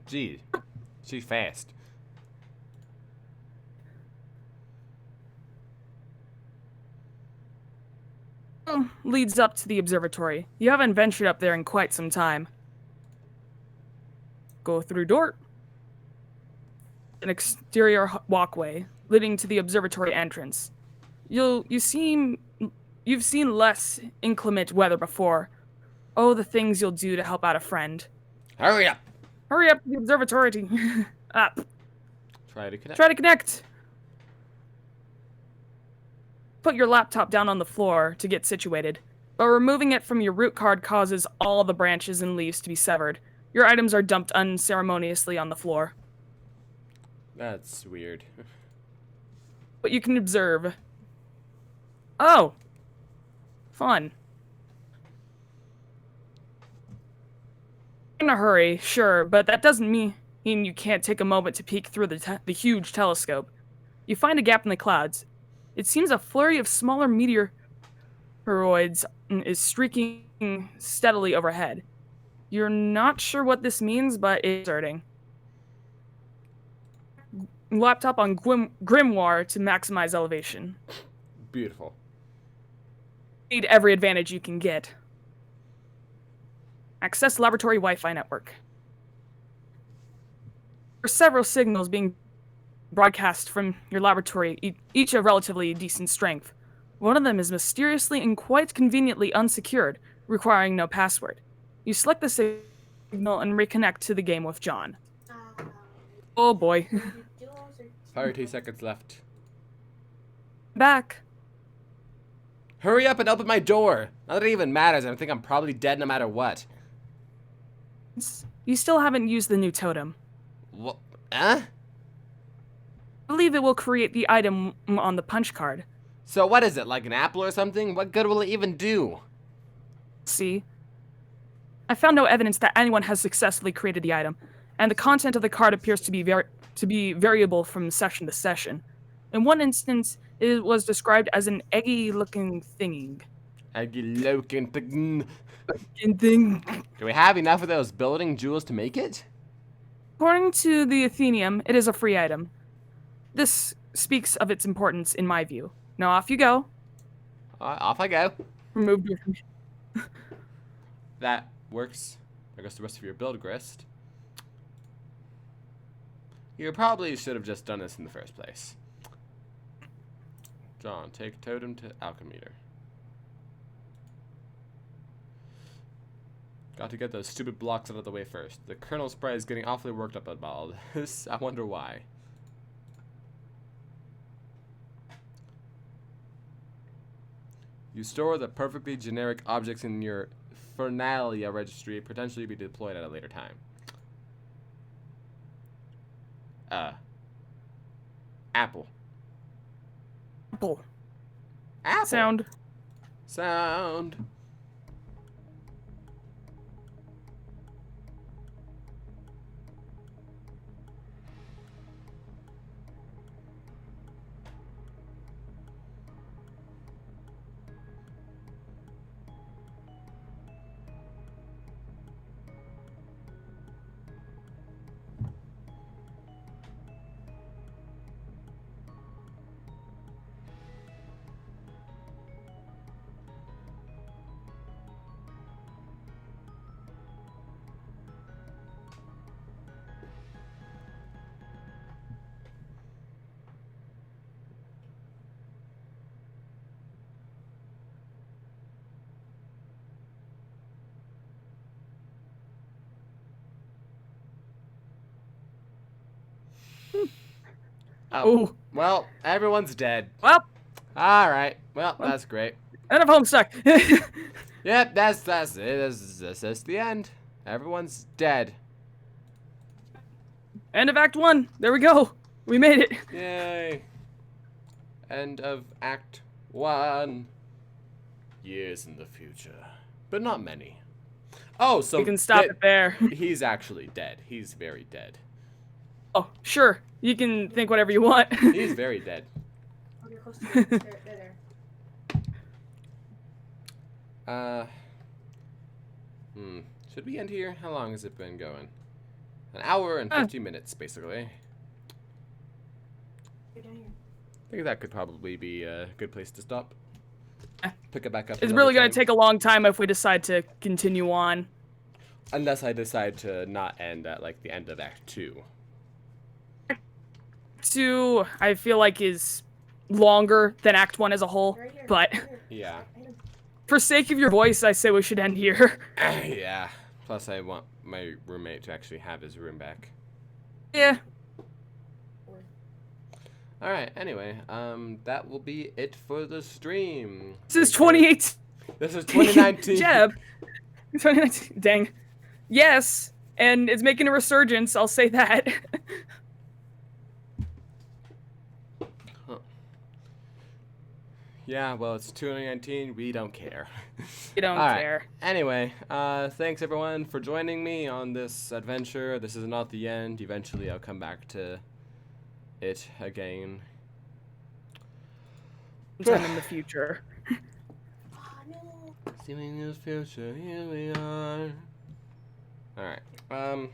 Gee, she's fast. Leads up to the observatory. You haven't ventured up there in quite some time. Go through door. An exterior walkway leading to the observatory entrance. You've seen less inclement weather before. Oh, the things you'll do to help out a friend. Hurry up! Hurry up to the observatory. Up. Try to connect. Try to connect. Put your laptop down on the floor to get situated, but removing it from your root card causes all the branches and leaves to be severed. Your items are dumped unceremoniously on the floor. That's weird. But you can observe. Oh. Fun. In a hurry, sure, but that doesn't mean you can't take a moment to peek through the huge telescope. You find a gap in the clouds. It seems a flurry of smaller meteoroids is streaking steadily overhead. You're not sure what this means, but it's starting. Laptop on grimoire to maximize elevation. Beautiful. Need every advantage you can get. Access laboratory Wi-Fi network. There are several signals being broadcast from your laboratory, each of relatively decent strength. One of them is mysteriously and quite conveniently unsecured, requiring no password. You select the signal and reconnect to the game with John. Oh boy. 30 seconds left. Back. Hurry up and open my door! Not that it even matters, I think I'm probably dead no matter what. You still haven't used the new totem. What? Huh? I believe it will create the item on the punch card. So what is it, like an apple or something? What good will it even do? See? I found no evidence that anyone has successfully created the item, and the content of the card appears to be variable from session to session. In one instance, it was described as an eggy-looking thinging. Eggy-looking thing. Thing. Do we have enough of those building jewels to make it? According to the Athenium, it is a free item. This speaks of its importance in my view. Now off you go. Off I go. Remove your... That works. There goes the rest of your build grist. You probably should have just done this in the first place. John, take totem to alchemeter. Got to get those stupid blocks out of the way first. The Colonel Sprite is getting awfully worked up about all this. I wonder why. You store the perfectly generic objects in your Fernalia registry, potentially be deployed at a later time. Apple. Apple. Apple. Sound. Oh, Well, everyone's dead. well, All right. Well, that's great. end of Homestuck. Yep, that's it. That's the end. Everyone's dead. End of Act 1. There we go. We made it. Yay. End of Act 1. Years in the future. But not many. Oh, so We can stop it there. he's actually dead. He's very dead. Oh, sure. You can think whatever you want. He's very dead. Oh, you're close to it. They're there. Should we end here? How long has it been going? An hour and 50 minutes, basically. They're down here. I think that could probably be a good place to stop. Pick it back up. It's another really going time. to take a long time if we decide to continue on. Unless I decide to not end at, like, the end of Act 2. 2, I feel like, is longer than Act 1 as a whole. Right here. But Right here. Yeah. Item. for sake of your voice, I say we should end here. Yeah. Plus, I want my roommate to actually have his room back. Yeah. Alright, anyway, that will be it for the stream. This is 2018. This is 2019. Jeb. 2019. Dang. Yes, and it's making a resurgence, I'll say that. Yeah, well, it's 2019. We don't care. You don't All right. care. Anyway, thanks everyone for joining me on this adventure. This is not the end. Eventually, I'll come back to it again. Sometime in the future. Oh, no. Seeing this future, here we are. Alright.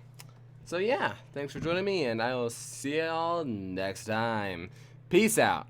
So yeah, thanks for joining me, and I will see y'all next time. Peace out.